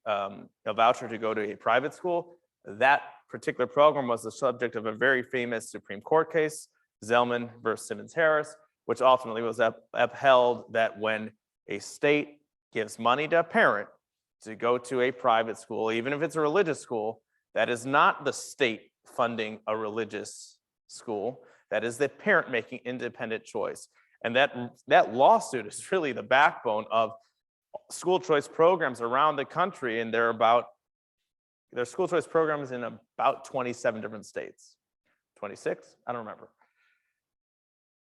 voucher to go to a private school. That particular program was the subject of a very famous Supreme Court case, Zellman versus Simmons-Harris, which ultimately was upheld that when a state gives money to a parent to go to a private school, even if it's a religious school, that is not the state funding a religious school. That is the parent making independent choice. And that lawsuit is really the backbone of school choice programs around the country. And there's school choice programs in about 27 different states. 26? I don't remember.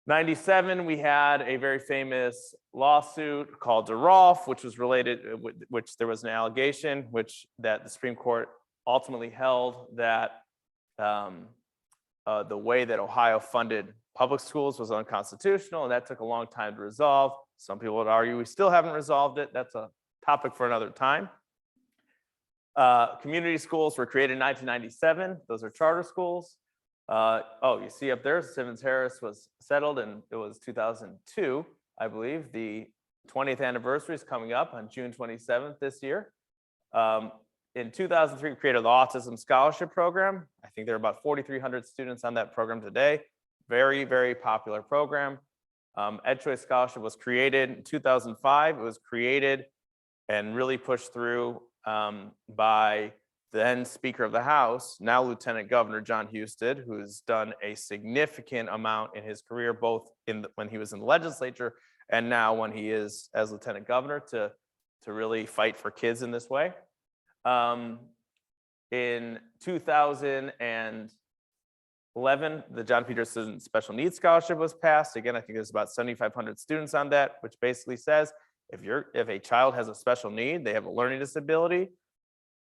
97, we had a very famous lawsuit called DeRolf, which was related, which there was an allegation, that the Supreme Court ultimately held that the way that Ohio funded public schools was unconstitutional, and that took a long time to resolve. Some people would argue we still haven't resolved it. That's a topic for another time. Community schools were created in 1997. Those are charter schools. You see up there, Simmons-Harris was settled, and it was 2002, I believe. The 20th anniversary is coming up on June 27th this year. In 2003, we created the Autism Scholarship Program. I think there are about 4,300 students on that program today. Very, very popular program. EdChoice Scholarship was created in 2005. It was created and really pushed through by then Speaker of the House, now Lieutenant Governor John Husted, who's done a significant amount in his career, both when he was in the legislature and now when he is as Lieutenant Governor, to really fight for kids in this way. In 2011, the John Peterson Special Needs Scholarship was passed. Again, I think there's about 7,500 students on that, which basically says if a child has a special need, they have a learning disability,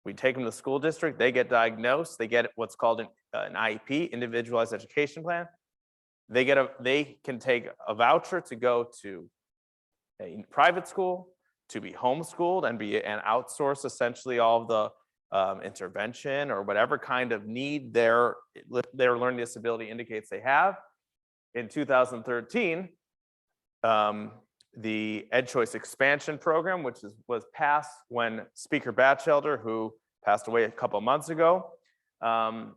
we take them to the school district, they get diagnosed, they get what's called an IEP, Individualized Education Plan. They can take a voucher to go to a private school, to be homeschooled and outsource essentially all of the intervention or whatever kind of need their learning disability indicates they have. In 2013, the EdChoice expansion program, which was passed when Speaker Batchelder, who passed away a couple of months ago, or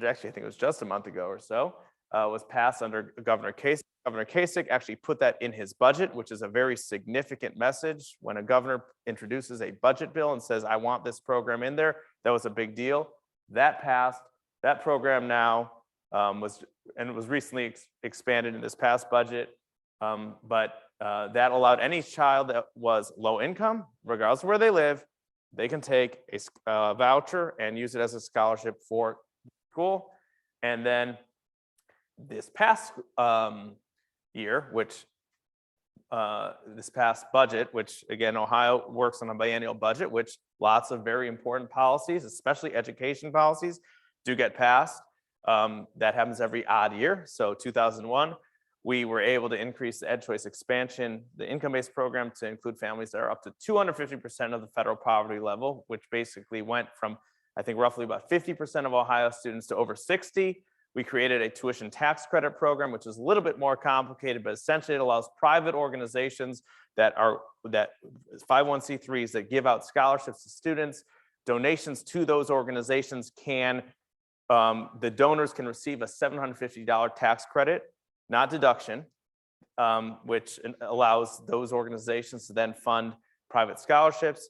actually I think it was just a month ago or so, was passed under Governor Kasich. Governor Kasich actually put that in his budget, which is a very significant message. When a governor introduces a budget bill and says, I want this program in there, that was a big deal. That passed. That program now was recently expanded in this past budget. That allowed any child that was low income, regardless of where they live, they can take a voucher and use it as a scholarship for school. And then this past year, this past budget, which again, Ohio works on a biennial budget, which lots of very important policies, especially education policies, do get passed. That happens every odd year. So 2001, we were able to increase the EdChoice expansion, the income-based program, to include families that are up to 250% of the federal poverty level, which basically went from, I think, roughly about 50% of Ohio students to over 60. We created a tuition tax credit program, which is a little bit more complicated, but essentially it allows private organizations that 501c3s that give out scholarships to students. Donations to those organizations the donors can receive a $750 tax credit, not deduction, which allows those organizations to then fund private scholarships.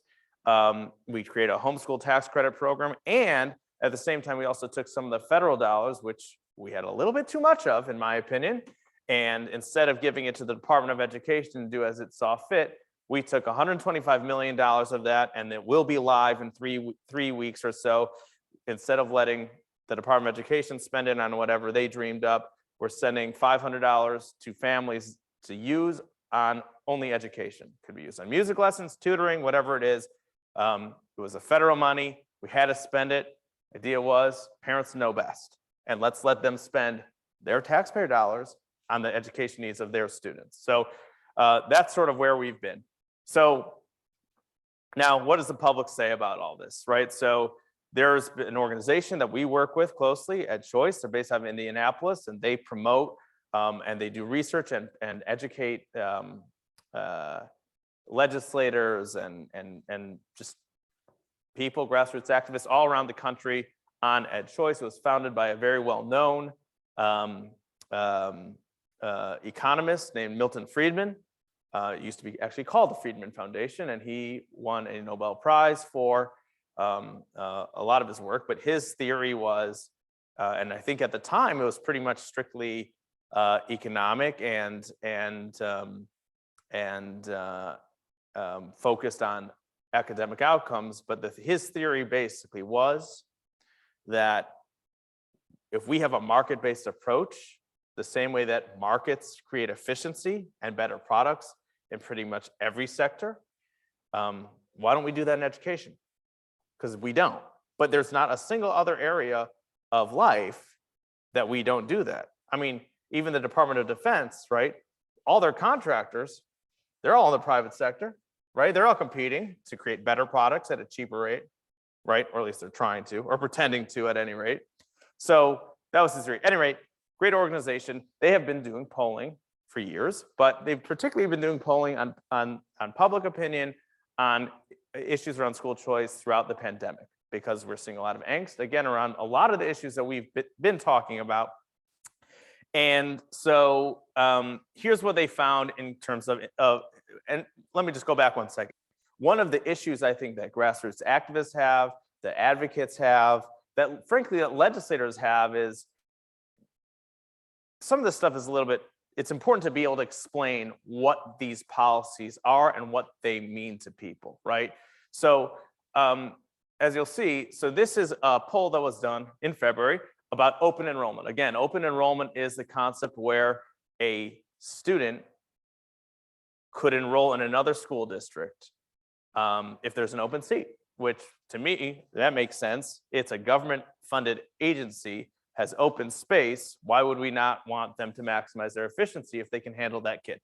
We create a homeschool tax credit program, and at the same time, we also took some of the federal dollars, which we had a little bit too much of, in my opinion, and instead of giving it to the Department of Education to do as it saw fit, we took $125 million of that, and it will be live in three weeks or so. Instead of letting the Department of Education spend it on whatever they dreamed up, we're sending $500 to families to use on only education. Could be used on music lessons, tutoring, whatever it is. It was a federal money. We had to spend it. Idea was parents know best, and let's let them spend their taxpayer dollars on the education needs of their students. So that's sort of where we've been. So now, what does the public say about all this, right? So there's an organization that we work with closely, EdChoice. They're based out of Indianapolis, and they promote and they do research and educate legislators and just people, grassroots activists all around the country on EdChoice. It was founded by a very well-known economist named Milton Friedman. It used to be actually called the Friedman Foundation, and he won a Nobel Prize for a lot of his work. But his theory was, and I think at the time it was pretty much strictly economic and focused on academic outcomes. But his theory basically was that if we have a market-based approach, the same way that markets create efficiency and better products in pretty much every sector, why don't we do that in education? Because we don't. But there's not a single other area of life that we don't do that. I mean, even the Department of Defense, right? All their contractors, they're all in the private sector, right? They're all competing to create better products at a cheaper rate, right? Or at least they're trying to, or pretending to at any rate. So that was his theory. At any rate, great organization. They have been doing polling for years, but they've particularly been doing polling on public opinion on issues around school choice throughout the pandemic, because we're seeing a lot of angst, again, around a lot of the issues that we've been talking about. And so here's what they found in terms of, and let me just go back 1 second. One of the issues I think that grassroots activists have, that advocates have, that frankly that legislators have is some of this stuff is a little bit, it's important to be able to explain what these policies are and what they mean to people, right? So as you'll see, so this is a poll that was done in February about open enrollment. Again, open enrollment is the concept where a student could enroll in another school district if there's an open seat, which to me, that makes sense. It's a government funded agency, has open space. Why would we not want them to maximize their efficiency if they can handle that kid?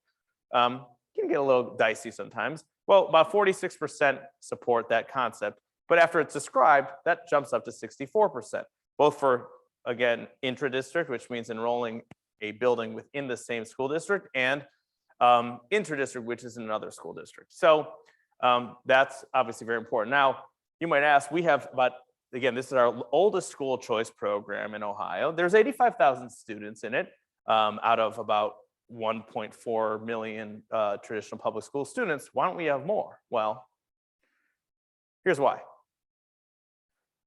Can get a little dicey sometimes. Well, about 46% support that concept, but after it's described, that jumps up to 64%, both for, again, intradistrict, which means enrolling a building within the same school district, and interdistrict, which is in another school district. So that's obviously very important. Now, you might ask, we have about, again, this is our oldest school choice program in Ohio. There's 85,000 students in it out of about 1.4 million traditional public school students. Why don't we have more? Well, here's why.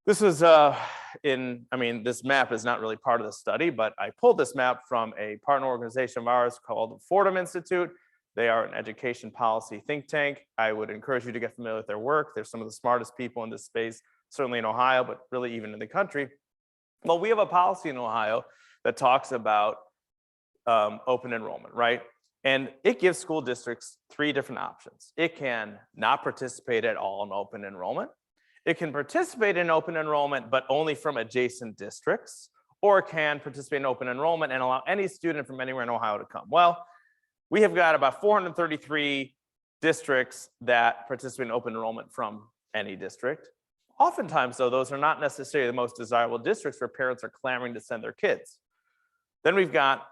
This is this map is not really part of the study, but I pulled this map from a partner organization of ours called Fordham Institute. They are an education policy think tank. I would encourage you to get familiar with their work. They're some of the smartest people in this space, certainly in Ohio, but really even in the country. Well, we have a policy in Ohio that talks about open enrollment, right? And it gives school districts 3 different options. It can not participate at all in open enrollment. It can participate in open enrollment, but only from adjacent districts, or it can participate in open enrollment and allow any student from anywhere in Ohio to come. Well, we have got about 433 districts that participate in open enrollment from any district. Oftentimes, though, those are not necessarily the most desirable districts where parents are clamoring to send their kids. Then we've got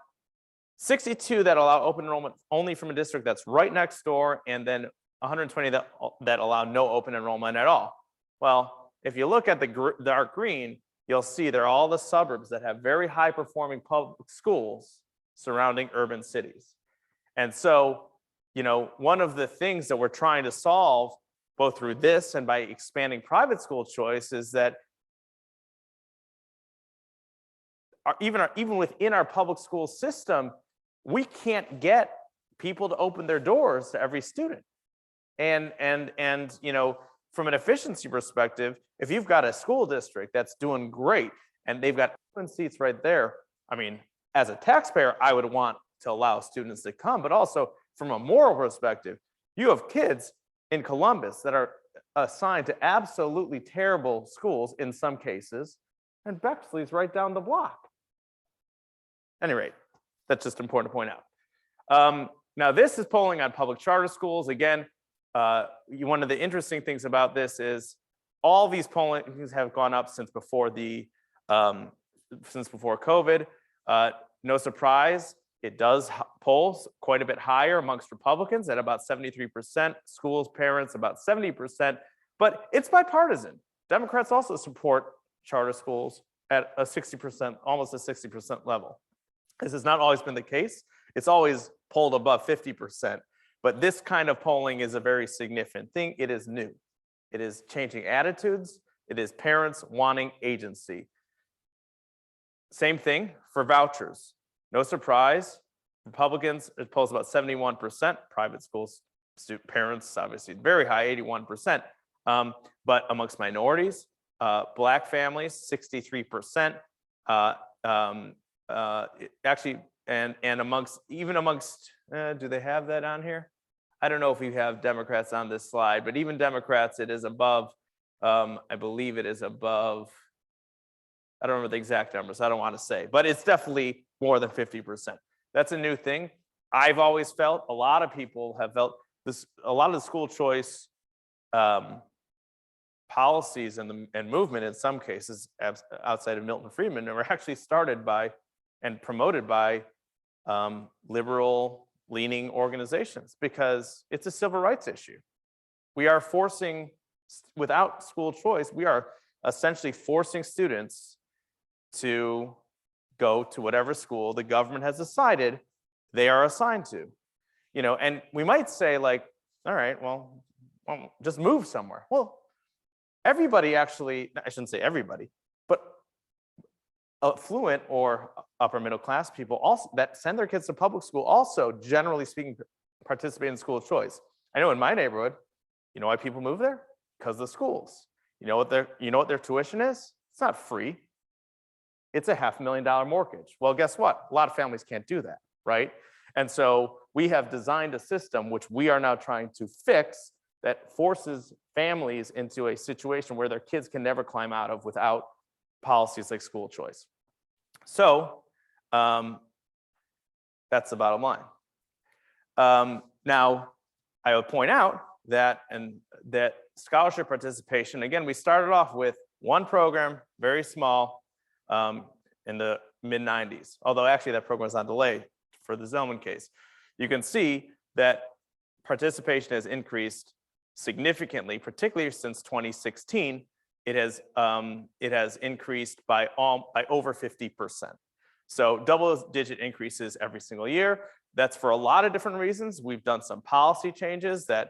62 that allow open enrollment only from a district that's right next door, and then 120 that allow no open enrollment at all. Well, if you look at the dark green, you'll see they're all the suburbs that have very high performing public schools surrounding urban cities. And so, you know, one of the things that we're trying to solve both through this and by expanding private school choice is that even within our public school system, we can't get people to open their doors to every student. And you know, from an efficiency perspective, if you've got a school district that's doing great and they've got open seats right there, I mean, as a taxpayer, I would want to allow students to come, but also from a moral perspective, you have kids in Columbus that are assigned to absolutely terrible schools in some cases, and Bexley's right down the block. At any rate, That's just important to point out. Now, this is polling on public charter schools. Again, one of the interesting things about this is all these pollings have gone up since before COVID. No surprise, it does polls quite a bit higher amongst Republicans at about 73%, schools, parents about 70%, but it's bipartisan. Democrats also support charter schools at a 60%, almost a 60% level. This has not always been the case. It's always polled above 50%, but this kind of polling is a very significant thing. It is new. It is changing attitudes. It is parents wanting agency. Same thing for vouchers. No surprise, Republicans, it polls about 71%, private schools, parents, obviously very high, 81%. But amongst minorities, Black families, 63%. Actually, and amongst, do they have that on here? I don't know if we have Democrats on this slide, but even Democrats, it is above, I believe it is above, I don't remember the exact numbers, I don't want to say, but it's definitely more than 50%. That's a new thing. I've always felt, a lot of people have felt this, a lot of the school choice policies and movement in some cases outside of Milton Friedman were actually started by and promoted by liberal leaning organizations because it's a civil rights issue. We are forcing, without school choice, we are essentially forcing students to go to whatever school the government has decided they are assigned to. You know, and we might say like, all right, well, just move somewhere. Well, everybody actually, I shouldn't say everybody, but affluent or upper middle class people also that send their kids to public school also, generally speaking, participate in school choice. I know in my neighborhood, you know why people move there? Because of the schools. You know what their tuition is? It's not free. It's a $500,000 mortgage. Well, guess what? A lot of families can't do that, right? And so we have designed a system which we are now trying to fix that forces families into a situation where their kids can never climb out of without policies like school choice. So that's the bottom line. Now, I would point out that scholarship participation, again, we started off with one program, very small, in the mid-90s, although actually that program was on delay for the Zellman case. You can see that participation has increased significantly, particularly since 2016. It has increased by over 50%. So double-digit increases every single year. That's for a lot of different reasons. We've done some policy changes that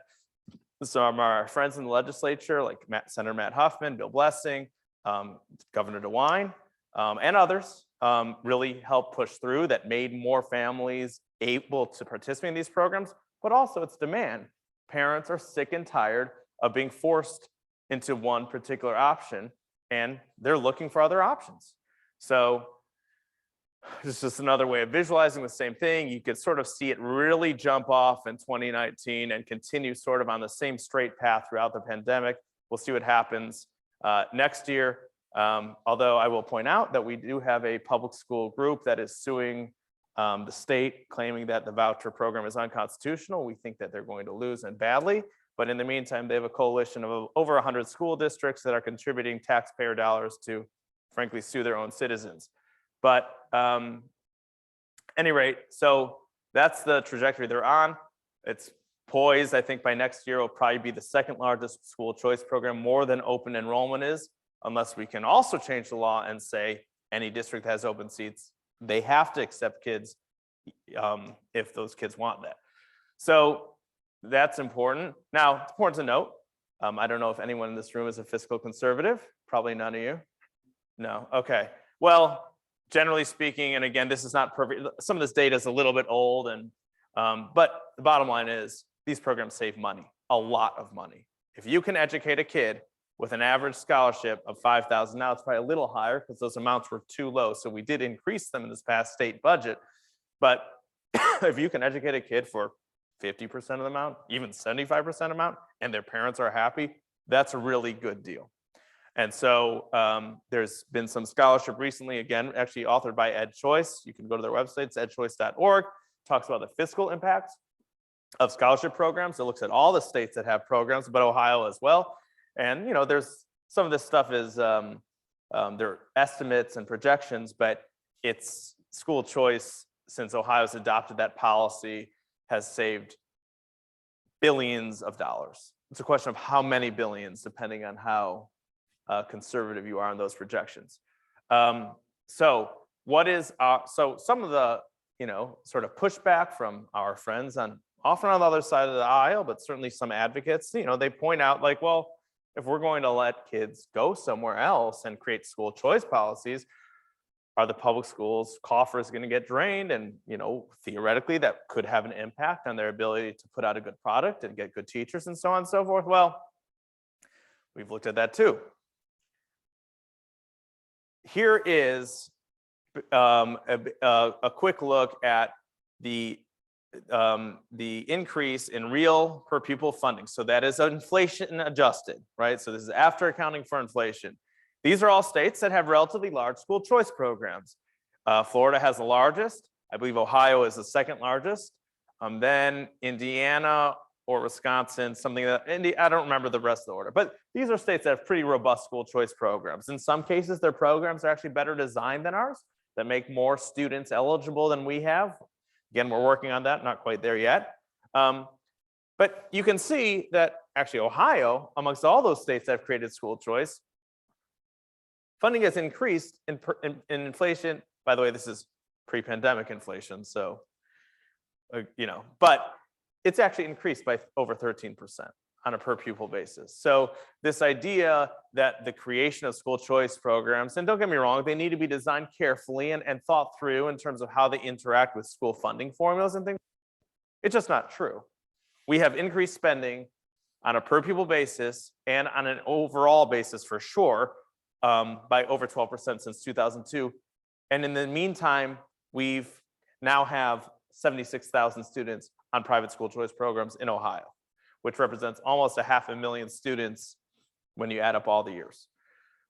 some of our friends in the legislature, like Senator Matt Huffman, Bill Blessing, Governor DeWine, and others really helped push through that made more families able to participate in these programs, but also it's demand. Parents are sick and tired of being forced into one particular option, and they're looking for other options. So this is just another way of visualizing the same thing. You could sort of see it really jump off in 2019 and continue sort of on the same straight path throughout the pandemic. We'll see what happens next year. Although I will point out that we do have a public school group that is suing the state, claiming that the voucher program is unconstitutional. We think that they're going to lose and badly. But in the meantime, they have a coalition of over 100 school districts that are contributing taxpayer dollars to, frankly, sue their own citizens. But any rate, so that's the trajectory they're on. It's poised, I think by next year, will probably be the second largest school choice program, more than open enrollment is, unless we can also change the law and say any district that has open seats, they have to accept kids if those kids want that. So that's important. Now, it's important to note, I don't know if anyone in this room is a fiscal conservative. Probably none of you. No, okay. Well, generally speaking, and again, this is not perfect. Some of this data is a little bit old, and but the bottom line is these programs save money, a lot of money. If you can educate a kid with an average scholarship of $5,000, now it's probably a little higher because those amounts were too low. So we did increase them in this past state budget. But if you can educate a kid for 50% of the amount, even 75% amount, and their parents are happy, that's a really good deal. And so there's been some scholarship recently, again, actually authored by EdChoice. You can go to their website, it's edchoice.org, talks about the fiscal impacts of scholarship programs. It looks at all the states that have programs, but Ohio as well. And, you know, there's some of this stuff is their estimates and projections, but it's school choice, since Ohio's adopted that policy, has saved billions of dollars. It's a question of how many billions, depending on how conservative you are on those projections. So what is so some of the, you know, sort of pushback from our friends on often on the other side of the aisle, but certainly some advocates, you know, they point out like, well, if we're going to let kids go somewhere else and create school choice policies, are the public schools coffers going to get drained? And, you know, theoretically that could have an impact on their ability to put out a good product and get good teachers and so on and so forth. Well, we've looked at that too. Here is a quick look at the increase in real per pupil funding. So that is inflation adjusted, right? So this is after accounting for inflation. These are all states that have relatively large school choice programs. Florida has the largest. I believe Ohio is the second largest. Then Indiana or Wisconsin, something that, I don't remember the rest of the order, but these are states that have pretty robust school choice programs. In some cases, their programs are actually better designed than ours, that make more students eligible than we have. Again, we're working on that, not quite there yet. But you can see that actually Ohio, amongst all those states that have created school choice, funding has increased in inflation. By the way, this is pre-pandemic inflation, so, you know, but it's actually increased by over 13% on a per pupil basis. So this idea that the creation of school choice programs, and don't get me wrong, they need to be designed carefully and thought through in terms of how they interact with school funding formulas and things, it's just not true. We have increased spending on a per pupil basis and on an overall basis for sure, by over 12% since 2002. And in the meantime, we've now have 76,000 students on private school choice programs in Ohio, which represents almost 500,000 students when you add up all the years.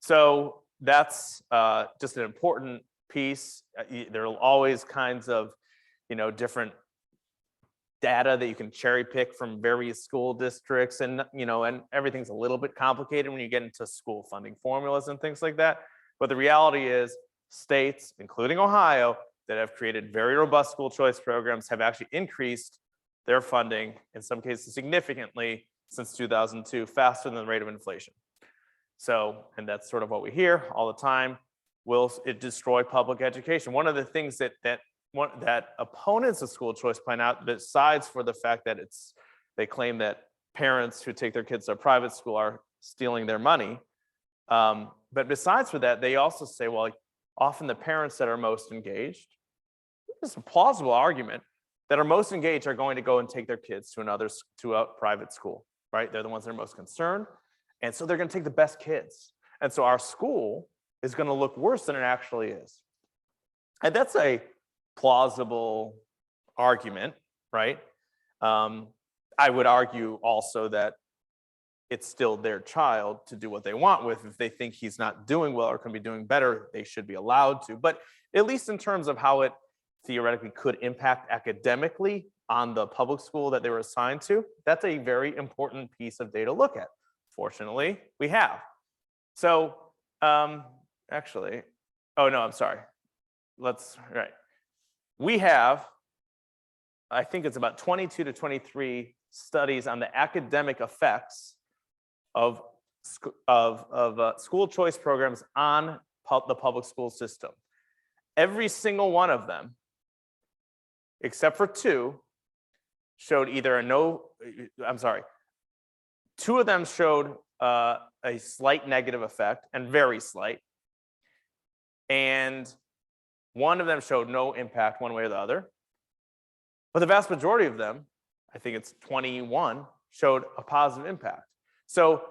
So that's just an important piece. There are always kinds of, you know, different data that you can cherry pick from various school districts, and, you know, and everything's a little bit complicated when you get into school funding formulas and things like that. But the reality is states, including Ohio, that have created very robust school choice programs have actually increased their funding, in some cases significantly, since 2002, faster than the rate of inflation. So, and that's sort of what we hear all the time. Will it destroy public education? One of the things that opponents of school choice point out, besides for the fact that they claim that parents who take their kids to a private school are stealing their money. But besides for that, they also say, well, often the parents that are most engaged, it's a plausible argument, that are most engaged are going to go and take their kids to a private school, right? They're the ones that are most concerned. And so they're going to take the best kids. And so our school is going to look worse than it actually is. And that's a plausible argument, right? I would argue also that it's still their child to do what they want with. If they think he's not doing well or can be doing better, they should be allowed to. But at least in terms of how it theoretically could impact academically on the public school that they were assigned to, that's a very important piece of data to look at. Fortunately, we have. So actually, oh no, I'm sorry. Right. We have, I think it's about 22 to 23 studies on the academic effects of school choice programs on the public school system. Every single one of them, except for two, showed either two of them showed a slight negative effect, and very slight, and one of them showed no impact one way or the other. But the vast majority of them, I think it's 21, showed a positive impact. So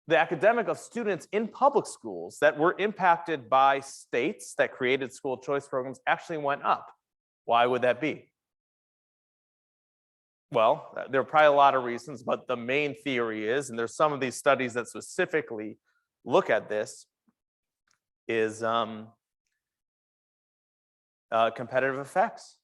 the academic of students in public schools that were impacted by states that created school choice programs actually went up. Why would that be? Well, there are probably a lot of reasons, but the main theory is, and there's some of these studies that specifically look at this is competitive effects.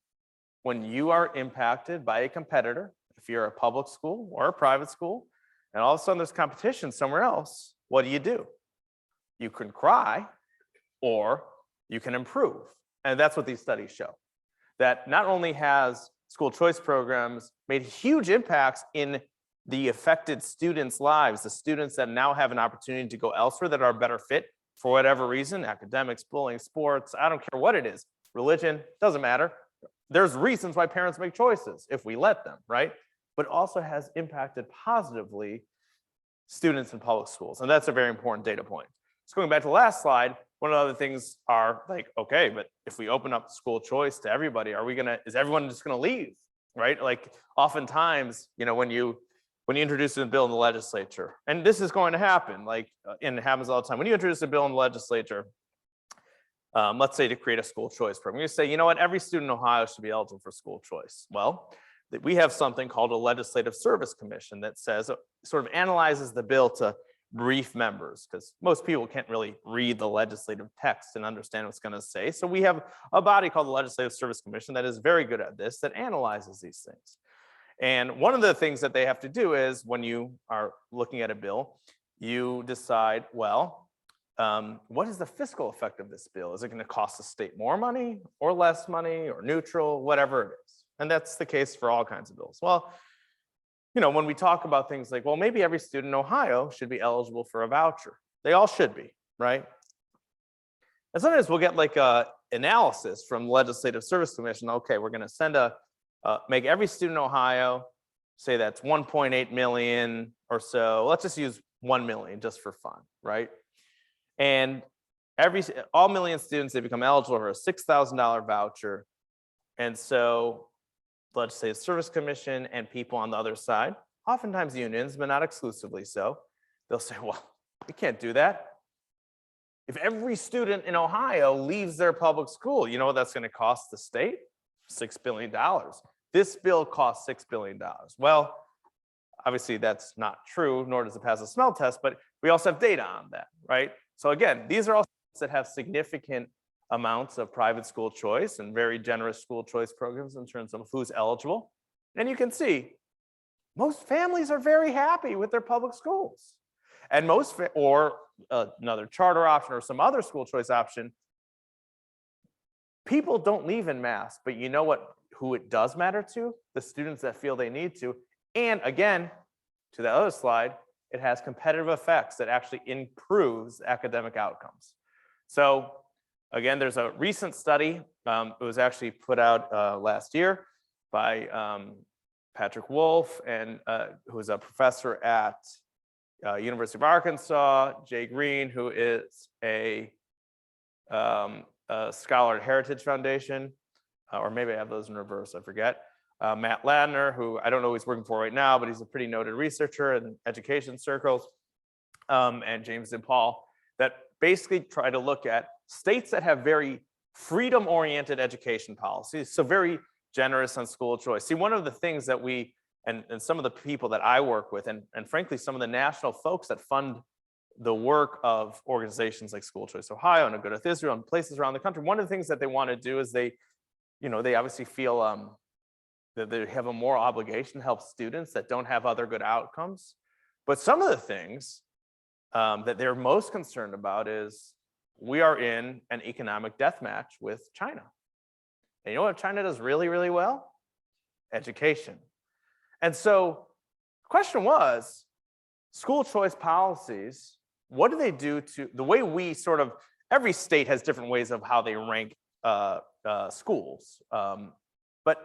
When you are impacted by a competitor, if you're a public school or a private school, and all of a sudden there's competition somewhere else, what do? You can cry or you can improve. And that's what these studies show. That not only has school choice programs made huge impacts in the affected students' lives, the students that now have an opportunity to go elsewhere that are better fit for whatever reason, academics, bullying, sports, I don't care what it is, religion, doesn't matter. There's reasons why parents make choices if we let them, right? But also has impacted positively students in public schools. And that's a very important data point. So going back to the last slide, one of the other things are like, okay, but if we open up school choice to everybody, is everyone just gonna leave, right? Like oftentimes, when you introduce a bill in the legislature, and this is going to happen, and it happens all the time. When you introduce a bill in the legislature, let's say to create a school choice program, you say, you know what, every student in Ohio should be eligible for school choice. Well, we have something called a legislative service commission that says, sort of analyzes the bill to brief members, because most people can't really read the legislative text and understand what's going to say. So we have a body called the Legislative Service Commission that is very good at this, that analyzes these things. And one of the things that they have to do is when you are looking at a bill, you decide, well, what is the fiscal effect of this bill? Is it going to cost the state more money or less money or neutral, whatever it is? And that's the case for all kinds of bills. Well, when we talk about things like, well, maybe every student in Ohio should be eligible for a voucher. They all should be, right? And sometimes we'll get like a analysis from the Legislative Service Commission. Okay, we're going to make every student in Ohio, say that's 1.8 million or so. Let's just use 1 million just for fun, right? And all million students, they become eligible for a $6,000 voucher. And so Legislative Service Commission and people on the other side, oftentimes unions, but not exclusively so, they'll say, well, we can't do that. If every student in Ohio leaves their public school, you know what that's going to cost the state? $6 billion. This bill costs $6 billion. Well, obviously that's not true, nor does it pass a smell test, but we also have data on that, right? So again, these are all states that have significant amounts of private school choice and very generous school choice programs in terms of who's eligible. And you can see most families are very happy with their public schools. And or another charter option or some other school choice option, people don't leave en masse, but you know who it does matter to? The students that feel they need to. And again, to the other slide, it has competitive effects that actually improves academic outcomes. So again, there's a recent study. It was actually put out last year by Patrick Wolf, and who is a professor at University of Arkansas, Jay Green, who is a scholar at Heritage Foundation, or maybe I have those in reverse, I forget. Matt Ladner, who I don't know who he's working for right now, but he's a pretty noted researcher in education circles, and James DePaul, that basically try to look at states that have very freedom-oriented education policies, so very generous on school choice. See, one of the things that we, and some of the people that I work with, and frankly, some of the national folks that fund the work of organizations like School Choice Ohio and A Good Earth Israel and places around the country, one of the things that they want to do is they obviously feel that they have a moral obligation to help students that don't have other good outcomes. But some of the things that they're most concerned about is we are in an economic death match with China. And you know what China does really, really well? Education. And so the question was, school choice policies, what do they do to the way we sort of, every state has different ways of how they rank schools. But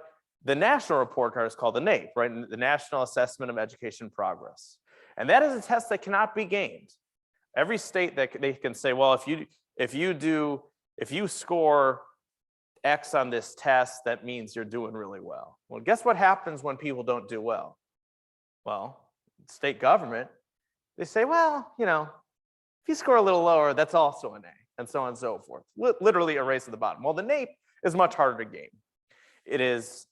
the national report card is called the NAEP, right? The National Assessment of Education Progress. And that is a test that cannot be gamed. Every state that they can say, well, if you score X on this test, that means you're doing really well. Well, guess what happens when people don't do well? Well, state government, they say, well, if you score a little lower, that's also an A, and so on and so forth. Literally a race to the bottom. Well, the NAEP is much harder to game. It is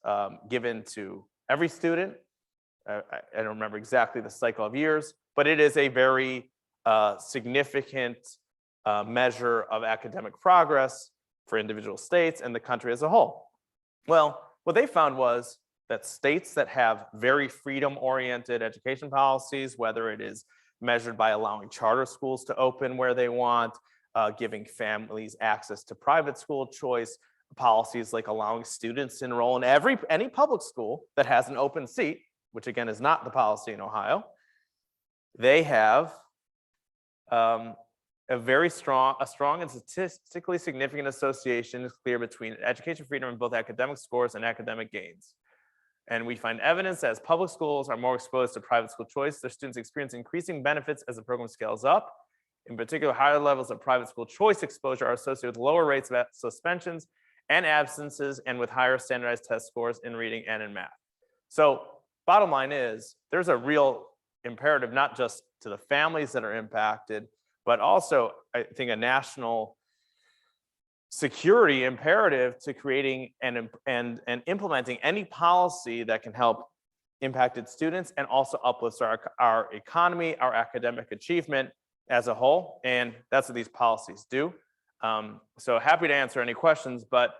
given to every student. I don't remember exactly the cycle of years, but it is a very a significant measure of academic progress for individual states and the country as a whole. Well, what they found was that states that have very freedom-oriented education policies, whether it is measured by allowing charter schools to open where they want, giving families access to private school choice, policies like allowing students to enroll in any public school that has an open seat, which again is not the policy in Ohio, they have a strong and statistically significant association is clear between education freedom and both academic scores and academic gains. And we find evidence that as public schools are more exposed to private school choice, their students experience increasing benefits as the program scales up. In particular, higher levels of private school choice exposure are associated with lower rates of suspensions and absences and with higher standardized test scores in reading and in math. So bottom line is there's a real imperative, not just to the families that are impacted, but also I think a national security imperative to creating and implementing any policy that can help impacted students and also uplifts our economy, our academic achievement as a whole. And that's what these policies do. So happy to answer any questions, but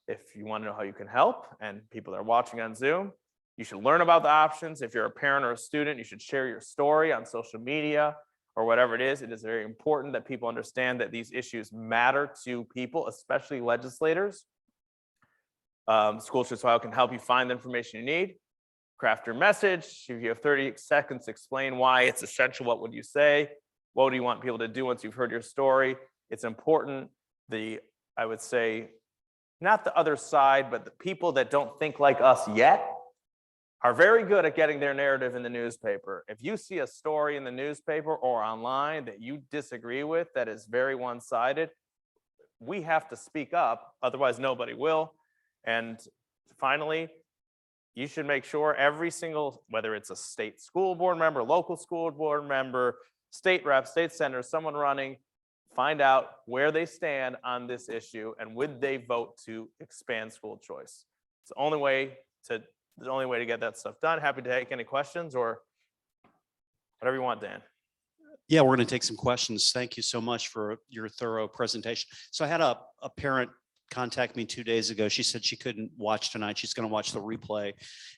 if you want to know how you can help and people that are watching on Zoom, you should learn about the options. If you're a parent or a student, you should share your story on social media or whatever it is. It is very important that people understand that these issues matter to people, especially legislators. School Choice Ohio can help you find the information you need. Craft your message. If you have 30 seconds to explain why it's essential, what would you say? What do you want people to do once you've heard your story? It's important. I would say, not the other side, but the people that don't think like us yet are very good at getting their narrative in the newspaper. If you see a story in the newspaper or online that you disagree with that is very one-sided, we have to speak up, otherwise nobody will. And finally, you should make sure every single, whether it's a state school board member, local school board member, state rep, state senator, someone running, find out where they stand on this issue and would they vote to expand school choice. It's the only way to get that stuff done. Happy to take any questions or whatever you want, Dan. Yeah, we're going to take some questions. Thank you so much for your thorough presentation. So I had a parent contact me 2 days ago. She said she couldn't watch tonight. She's going to watch the replay.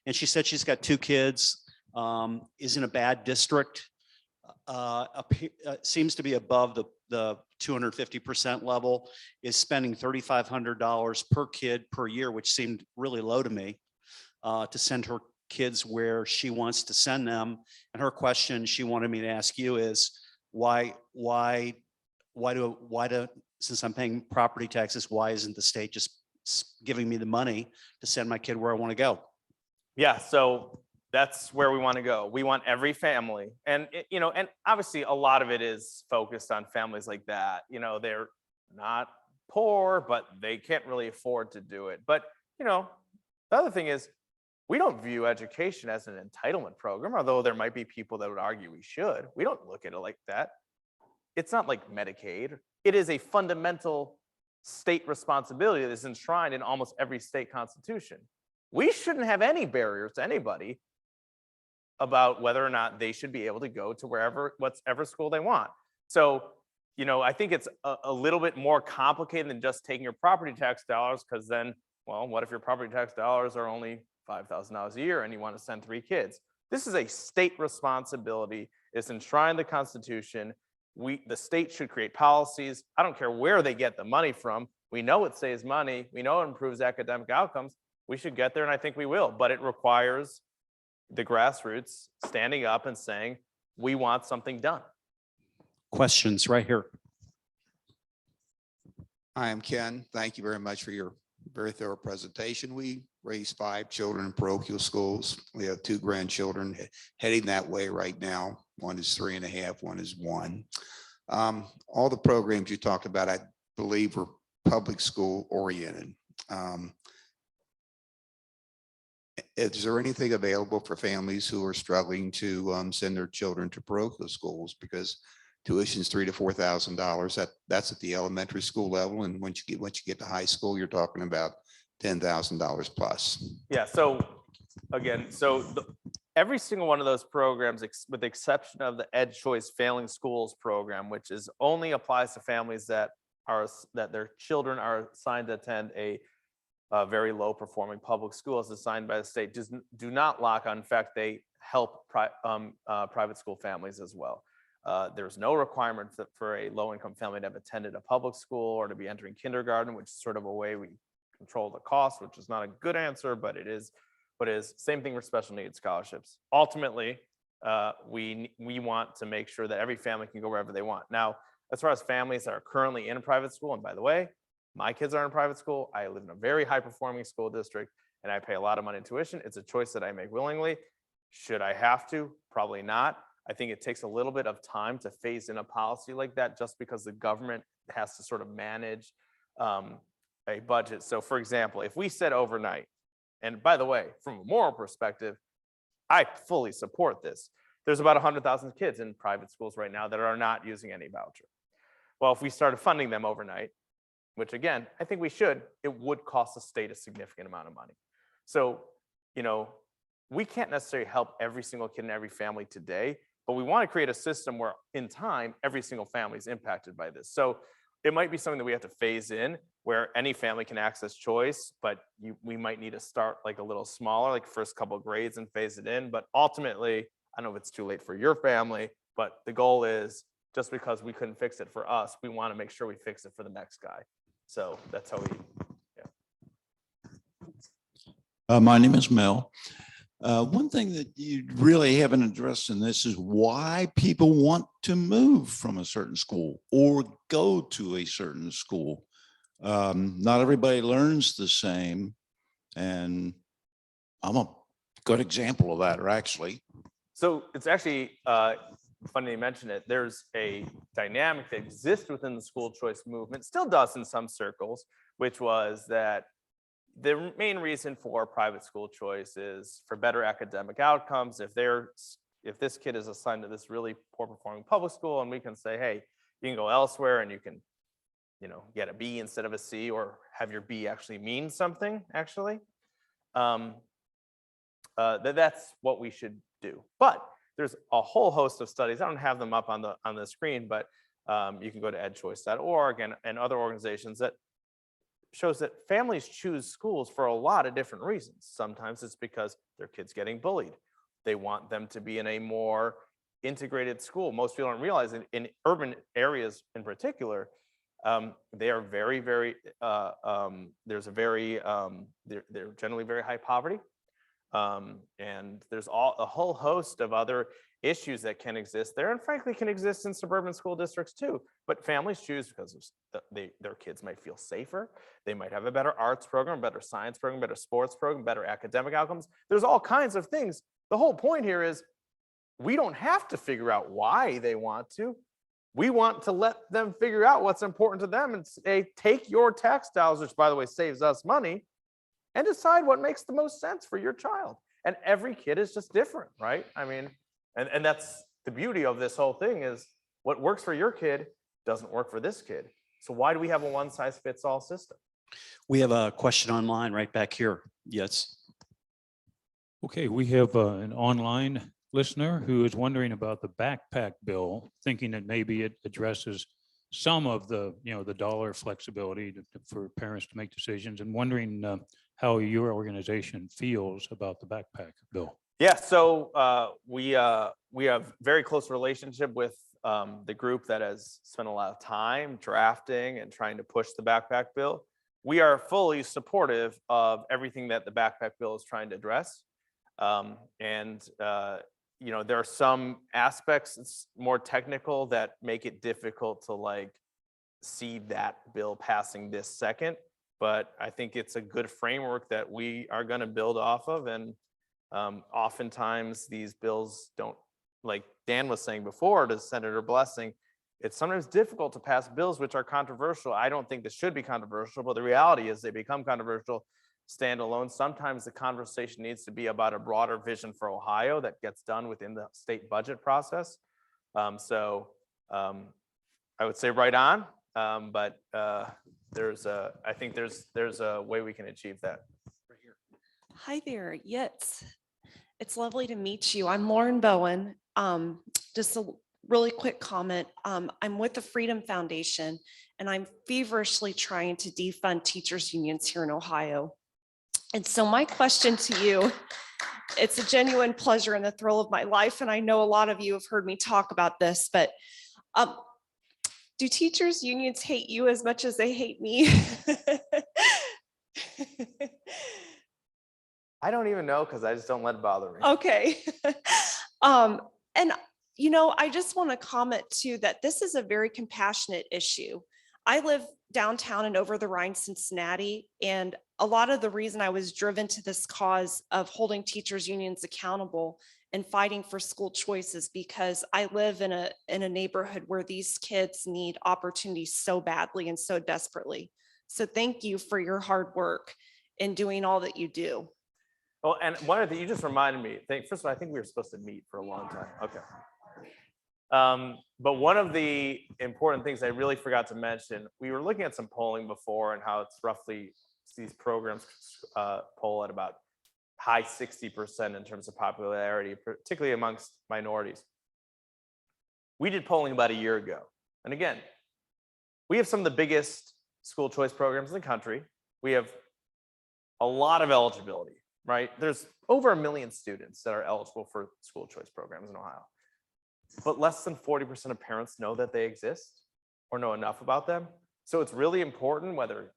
And she said she's got 2 kids, is in a bad district, seems to be above the 250% level, is spending $3,500 per kid per year, which seemed really low to me, to send her kids where she wants to send them. And her question she wanted me to ask you is, why do, since I'm paying property taxes, why isn't the state just giving me the money to send my kid where I want to go? Yeah, so that's where we want to go. We want every family, and and obviously a lot of it is focused on families like that. They're not poor, but they can't really afford to do it. But the other thing is, we don't view education as an entitlement program, although there might be people that would argue we should. We don't look at it like that. It's not like Medicaid. It is a fundamental state responsibility that is enshrined in almost every state constitution. We shouldn't have any barriers to anybody about whether or not they should be able to go to whatever school they want. So, I think it's a little bit more complicated than just taking your property tax dollars, because then, well, what if your property tax dollars are only $5,000 a year and you want to send 3 kids? This is a state responsibility. It's enshrined in the Constitution. The state should create policies. I don't care where they get the money from. We know it saves money. We know it improves academic outcomes. We should get there, and I think we will. But it requires the grassroots standing up and saying, we want something done. Questions right here. I am Ken. Thank you very much for your very thorough presentation. We raise 5 children in parochial schools. We have 2 grandchildren heading that way right now. One is 3.5, one is 1. All the programs you talked about, I believe, were public school oriented. Is there anything available for families who are struggling to send their children to parochial schools? Because tuition is $3,000 to $4,000. That's at the elementary school level, and once you get to high school, you're talking about $10,000 plus. Yeah. So again, every single one of those programs, with the exception of the EdChoice Failing Schools program, which is only applies to families that their children are assigned to attend a very low performing public school as assigned by the state, do not lock on. In fact, they help private school families as well. There's no requirement for a low income family to have attended a public school or to be entering kindergarten, which is sort of a way we control the cost, which is not a good answer, but it is. But is same thing for special needs scholarships. Ultimately, we want to make sure that every family can go wherever they want. Now, as far as families that are currently in a private school, and by the way, my kids are in a private school. I live in a very high performing school district, and I pay a lot of money in tuition. It's a choice that I make willingly. Should I have to? Probably not. I think it takes a little bit of time to phase in a policy like that, just because the government has to sort of manage a budget. So for example, if we said overnight, and by the way, from a moral perspective, I fully support this. There's about 100,000 kids in private schools right now that are not using any voucher. Well, if we started funding them overnight, which again, I think we should, it would cost the state a significant amount of money. So, we can't necessarily help every single kid in every family today, but we want to create a system where in time, every single family is impacted by this. So it might be something that we have to phase in, where any family can access choice, but we might need to start like a little smaller, like first couple of grades, and phase it in. But ultimately, I know if it's too late for your family, but the goal is, just because we couldn't fix it for us, we want to make sure we fix it for the next guy. So that's how we, My name is Mel. One thing that you really haven't addressed in this is why people want to move from a certain school or go to a certain school. Not everybody learns the same, and I'm a good example of that, actually. So it's actually funny you mention it. There's a dynamic that exists within the school choice movement, still does in some circles, which was that the main reason for private school choice is for better academic outcomes. If this kid is assigned to this really poor performing public school, and we can say, hey, you can go elsewhere and you can, get a B instead of a C, or have your B actually mean something, actually. That's what we should do. But there's a whole host of studies. I don't have them up on the screen, but you can go to edchoice.org and other organizations that shows that families choose schools for a lot of different reasons. Sometimes it's because their kid's getting bullied. They want them to be in a more integrated school. Most people don't realize in urban areas in particular, they are very, very, they're generally very high poverty. And there's a whole host of other issues that can exist there, and frankly can exist in suburban school districts too. But families choose because their kids might feel safer. They might have a better arts program, better science program, better sports program, better academic outcomes. There's all kinds of things. The whole point here is we don't have to figure out why they want to. We want to let them figure out what's important to them and say, take your tax dollars, which by the way saves us money, and decide what makes the most sense for your child. And every kid is just different, right? I mean, and that's the beauty of this whole thing, is what works for your kid doesn't work for this kid. So why do we have a one size fits all system? We have a question online right back here. Yes. Okay, we have an online listener who is wondering about the backpack bill, thinking that maybe it addresses some of the, the dollar flexibility for parents to make decisions, and wondering how your organization feels about the backpack bill. Yeah, so we have very close relationship with the group that has spent a lot of time drafting and trying to push the backpack bill. We are fully supportive of everything that the backpack bill is trying to address. There are some aspects that's more technical that make it difficult to see that bill passing this second. But I think it's a good framework that we are going to build off of. And oftentimes these bills don't, like Dan was saying before to Senator Blessing, it's sometimes difficult to pass bills which are controversial. I don't think this should be controversial, but the reality is they become controversial standalone. Sometimes the conversation needs to be about a broader vision for Ohio that gets done within the state budget process. I would say right on, but I think there's a way we can achieve that. Hi there. Yes. It's lovely to meet you. I'm Lauren Bowen. Just a really quick comment. I'm with the Freedom Foundation, and I'm feverishly trying to defund teachers' unions here in Ohio. And so my question to you, it's a genuine pleasure and the thrill of my life, and I know a lot of you have heard me talk about this, but do teachers' unions hate you as much as they hate me? I don't even know because I just don't let it bother me. Okay. And I just want to comment too that this is a very compassionate issue. I live downtown and over the Rhine, Cincinnati, and a lot of the reason I was driven to this cause of holding teachers unions accountable and fighting for school choices because I live in a neighborhood where these kids need opportunities so badly and so desperately. So thank you for your hard work in doing all that you do. Oh, and one of the, you just reminded me, first of all, I think we were supposed to meet for a long time. Okay. But one of the important things I really forgot to mention, we were looking at some polling before and how it's roughly, these programs poll at about high 60% in terms of popularity, particularly amongst minorities. We did polling about a year ago. And again, we have some of the biggest school choice programs in the country. We have a lot of eligibility. Right? There's over 1 million students that are eligible for school choice programs in Ohio, but less than 40% of parents know that they exist or know enough about them. So it's really important whether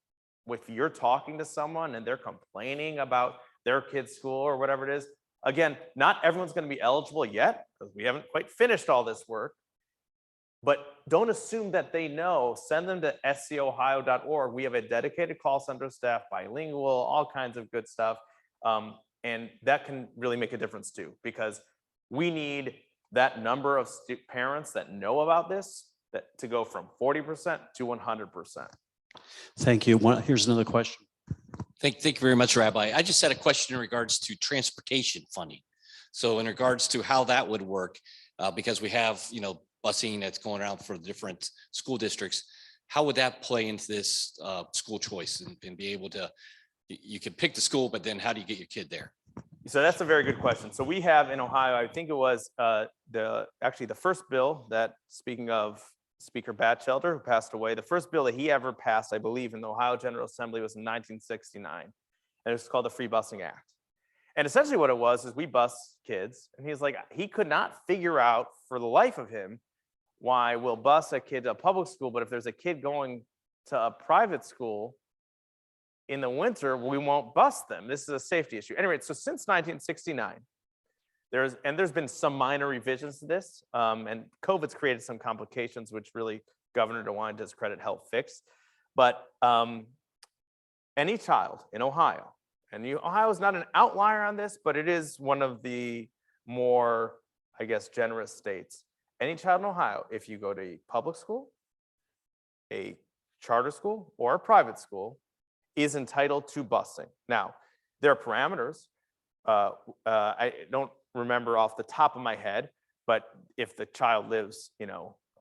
if you're talking to someone and they're complaining about their kid's school or whatever it is, again, not everyone's going to be eligible yet because we haven't quite finished all this work, but don't assume that they know. Send them to scohio.org. We have a dedicated call center staff, bilingual, all kinds of good stuff. And that can really make a difference too, because we need that number of parents that know about this to go from 40% to 100%. Thank you. Here's another question. Thank you very much, Rabbi. I just had a question in regards to transportation funding. So in regards to how that would work, because we have, busing that's going around for different school districts, how would that play into this school choice and be able to, you can pick the school, but then how do you get your kid there? So that's a very good question. So we have in Ohio, I think it was actually the first bill that, speaking of Speaker Batchelder, who passed away, the first bill that he ever passed, I believe, in the Ohio General Assembly was in 1969. And it's called the Free Busing Act. And essentially what it was is we bus kids. And he's like, he could not figure out for the life of him why we'll bus a kid to a public school, but if there's a kid going to a private school, in the winter, we won't bus them. This is a safety issue. Anyway, so since 1969, there's been some minor revisions to this, and COVID's created some complications, which really Governor DeWine does credit help fix. But any child in Ohio, and Ohio is not an outlier on this, but it is one of the more, I guess, generous states. Any child in Ohio, if you go to a public school, a charter school, or a private school, is entitled to busing. Now, there are parameters. I don't remember off the top of my head, but if the child lives,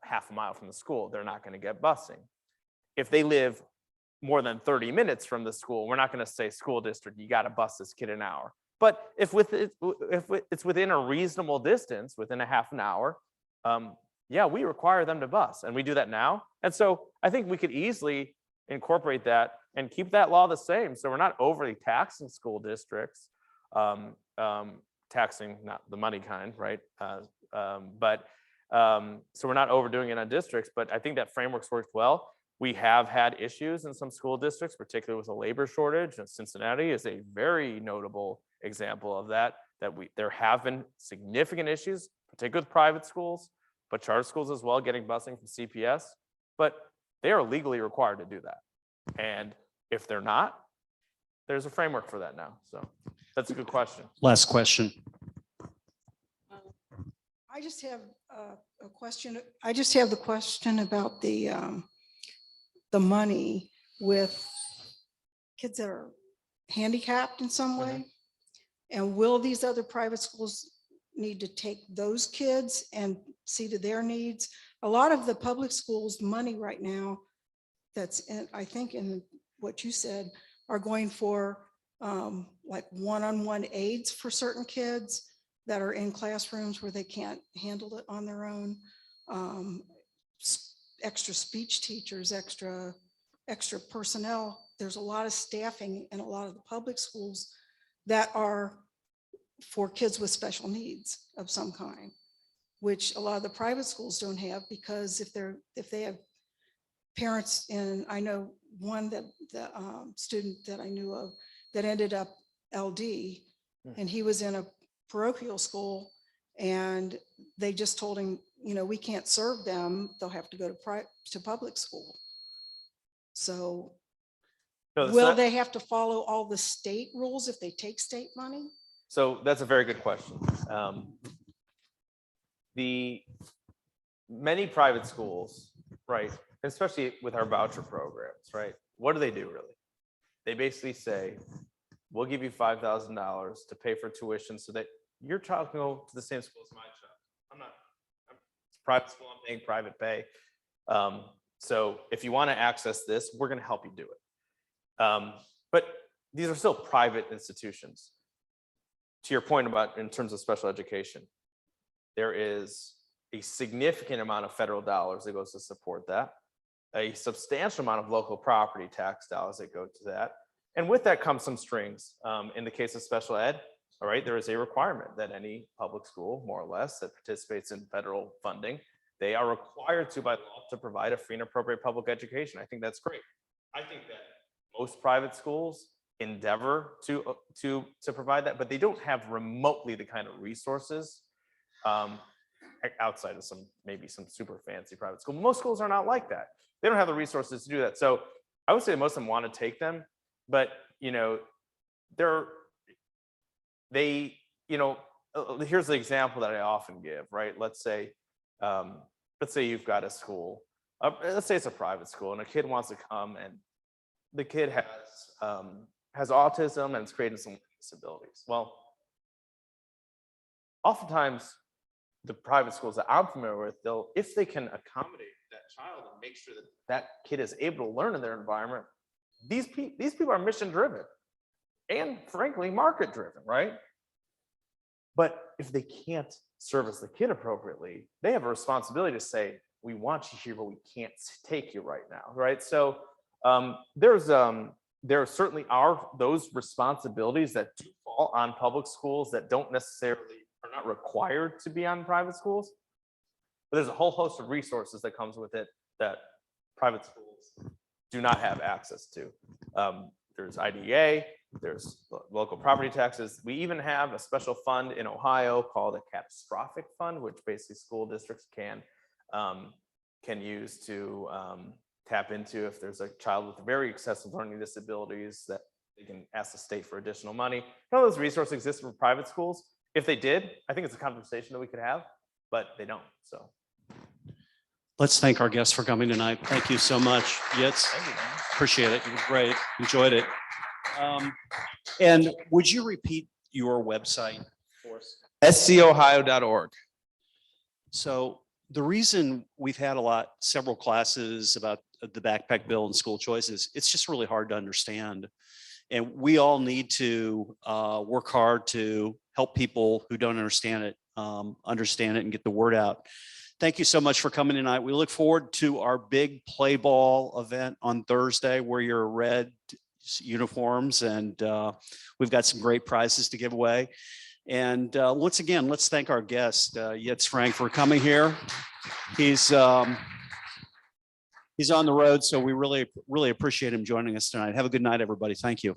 half a mile from the school, they're not going to get busing. If they live more than 30 minutes from the school, we're not going to say school district, you got to bus this kid an hour. But if it's within a reasonable distance, within a half an hour, yeah, we require them to bus, and we do that now. And so I think we could easily incorporate that and keep that law the same. So we're not overly taxing school districts, taxing, not the money kind, right? So we're not overdoing it on districts, but I think that framework's worked well. We have had issues in some school districts, particularly with a labor shortage, and Cincinnati is a very notable example of that, there have been significant issues, particularly with private schools, but charter schools as well, getting busing from CPS, but they are legally required to do that. And if they're not, there's a framework for that now. So that's a good question. Last question. I just have a question. I just have the question about the money with kids that are handicapped in some way. And will these other private schools need to take those kids and see to their needs? A lot of the public schools' money right now, that's in, I think in what you said, are going for like one-on-one aids for certain kids. that are in classrooms where they can't handle it on their own. Extra speech teachers, extra personnel. There's a lot of staffing in a lot of the public schools that are for kids with special needs of some kind, which a lot of the private schools don't have, because if they have parents, and I know one that the student that I knew of that ended up LD, and he was in a parochial school, and they just told him, you know, we can't serve them. They'll have to go to public school. So No, that's will not- they have to follow all the state rules if they take state money? So that's a very good question. The many private schools, right, especially with our voucher programs, right? What do really? They basically say, we'll give you $5,000 to pay for tuition so that your child can go to the same school as my child. It's private school, I'm paying private pay. So if you want to access this, we're going to help you do it. But these are still private institutions. To your point about in terms of special education, there is a significant amount of federal dollars that goes to support that, a substantial amount of local property tax dollars that go to that. And with that comes some strings. In the case of special ed, all right, there is a requirement that any public school, more or less, that participates in federal funding, they are required to, by law, to provide a free and appropriate public education. I think that's great. I think that most private schools endeavor to provide that, but they don't have remotely the kind of resources outside of maybe some super fancy private school. Most schools are not like that. They don't have the resources to do that. So I would say most of them want to take them, but you know, here's the example that I often give, right? Let's say you've got a school, let's say it's a private school, and a kid wants to come, and the kid has autism and it's creating some disabilities. Well, oftentimes the private schools that I'm familiar with, if they can accommodate that child and make sure that that kid is able to learn in their environment, these people are mission driven and frankly market driven, right? But if they can't service the kid appropriately, they have a responsibility to say, we want you here, but we can't take you right now, right? So there certainly are those responsibilities that do fall on public schools that don't necessarily are not required to be on private schools. But there's a whole host of resources that comes with it that private schools do not have access to. There's IDEA, there's local property taxes. We even have a special fund in Ohio called a catastrophic fund, which basically school districts can use to tap into if there's a child with very excessive learning disabilities, that they can ask the state for additional money. None of those resources exist for private schools. If they did, I think it's a conversation that we could have, but they don't. So Let's thank our guests for coming tonight. Thank you so much. Yitz, thank you, man. appreciate it. It was great. Enjoyed it. And would you repeat your website for us? scohio.org. So the reason we've had several classes about the backpack bill and school choices, it's just really hard to understand. And we all need to work hard to help people who don't understand it and get the word out. Thank you so much for coming tonight. We look forward to our big play ball event on Thursday. Wear your red uniforms, and we've got some great prizes to give away. And once again, let's thank our guest, Yitz Frank, for coming here. He's on the road, so we really appreciate him joining us tonight. Have a good night, everybody. Thank you.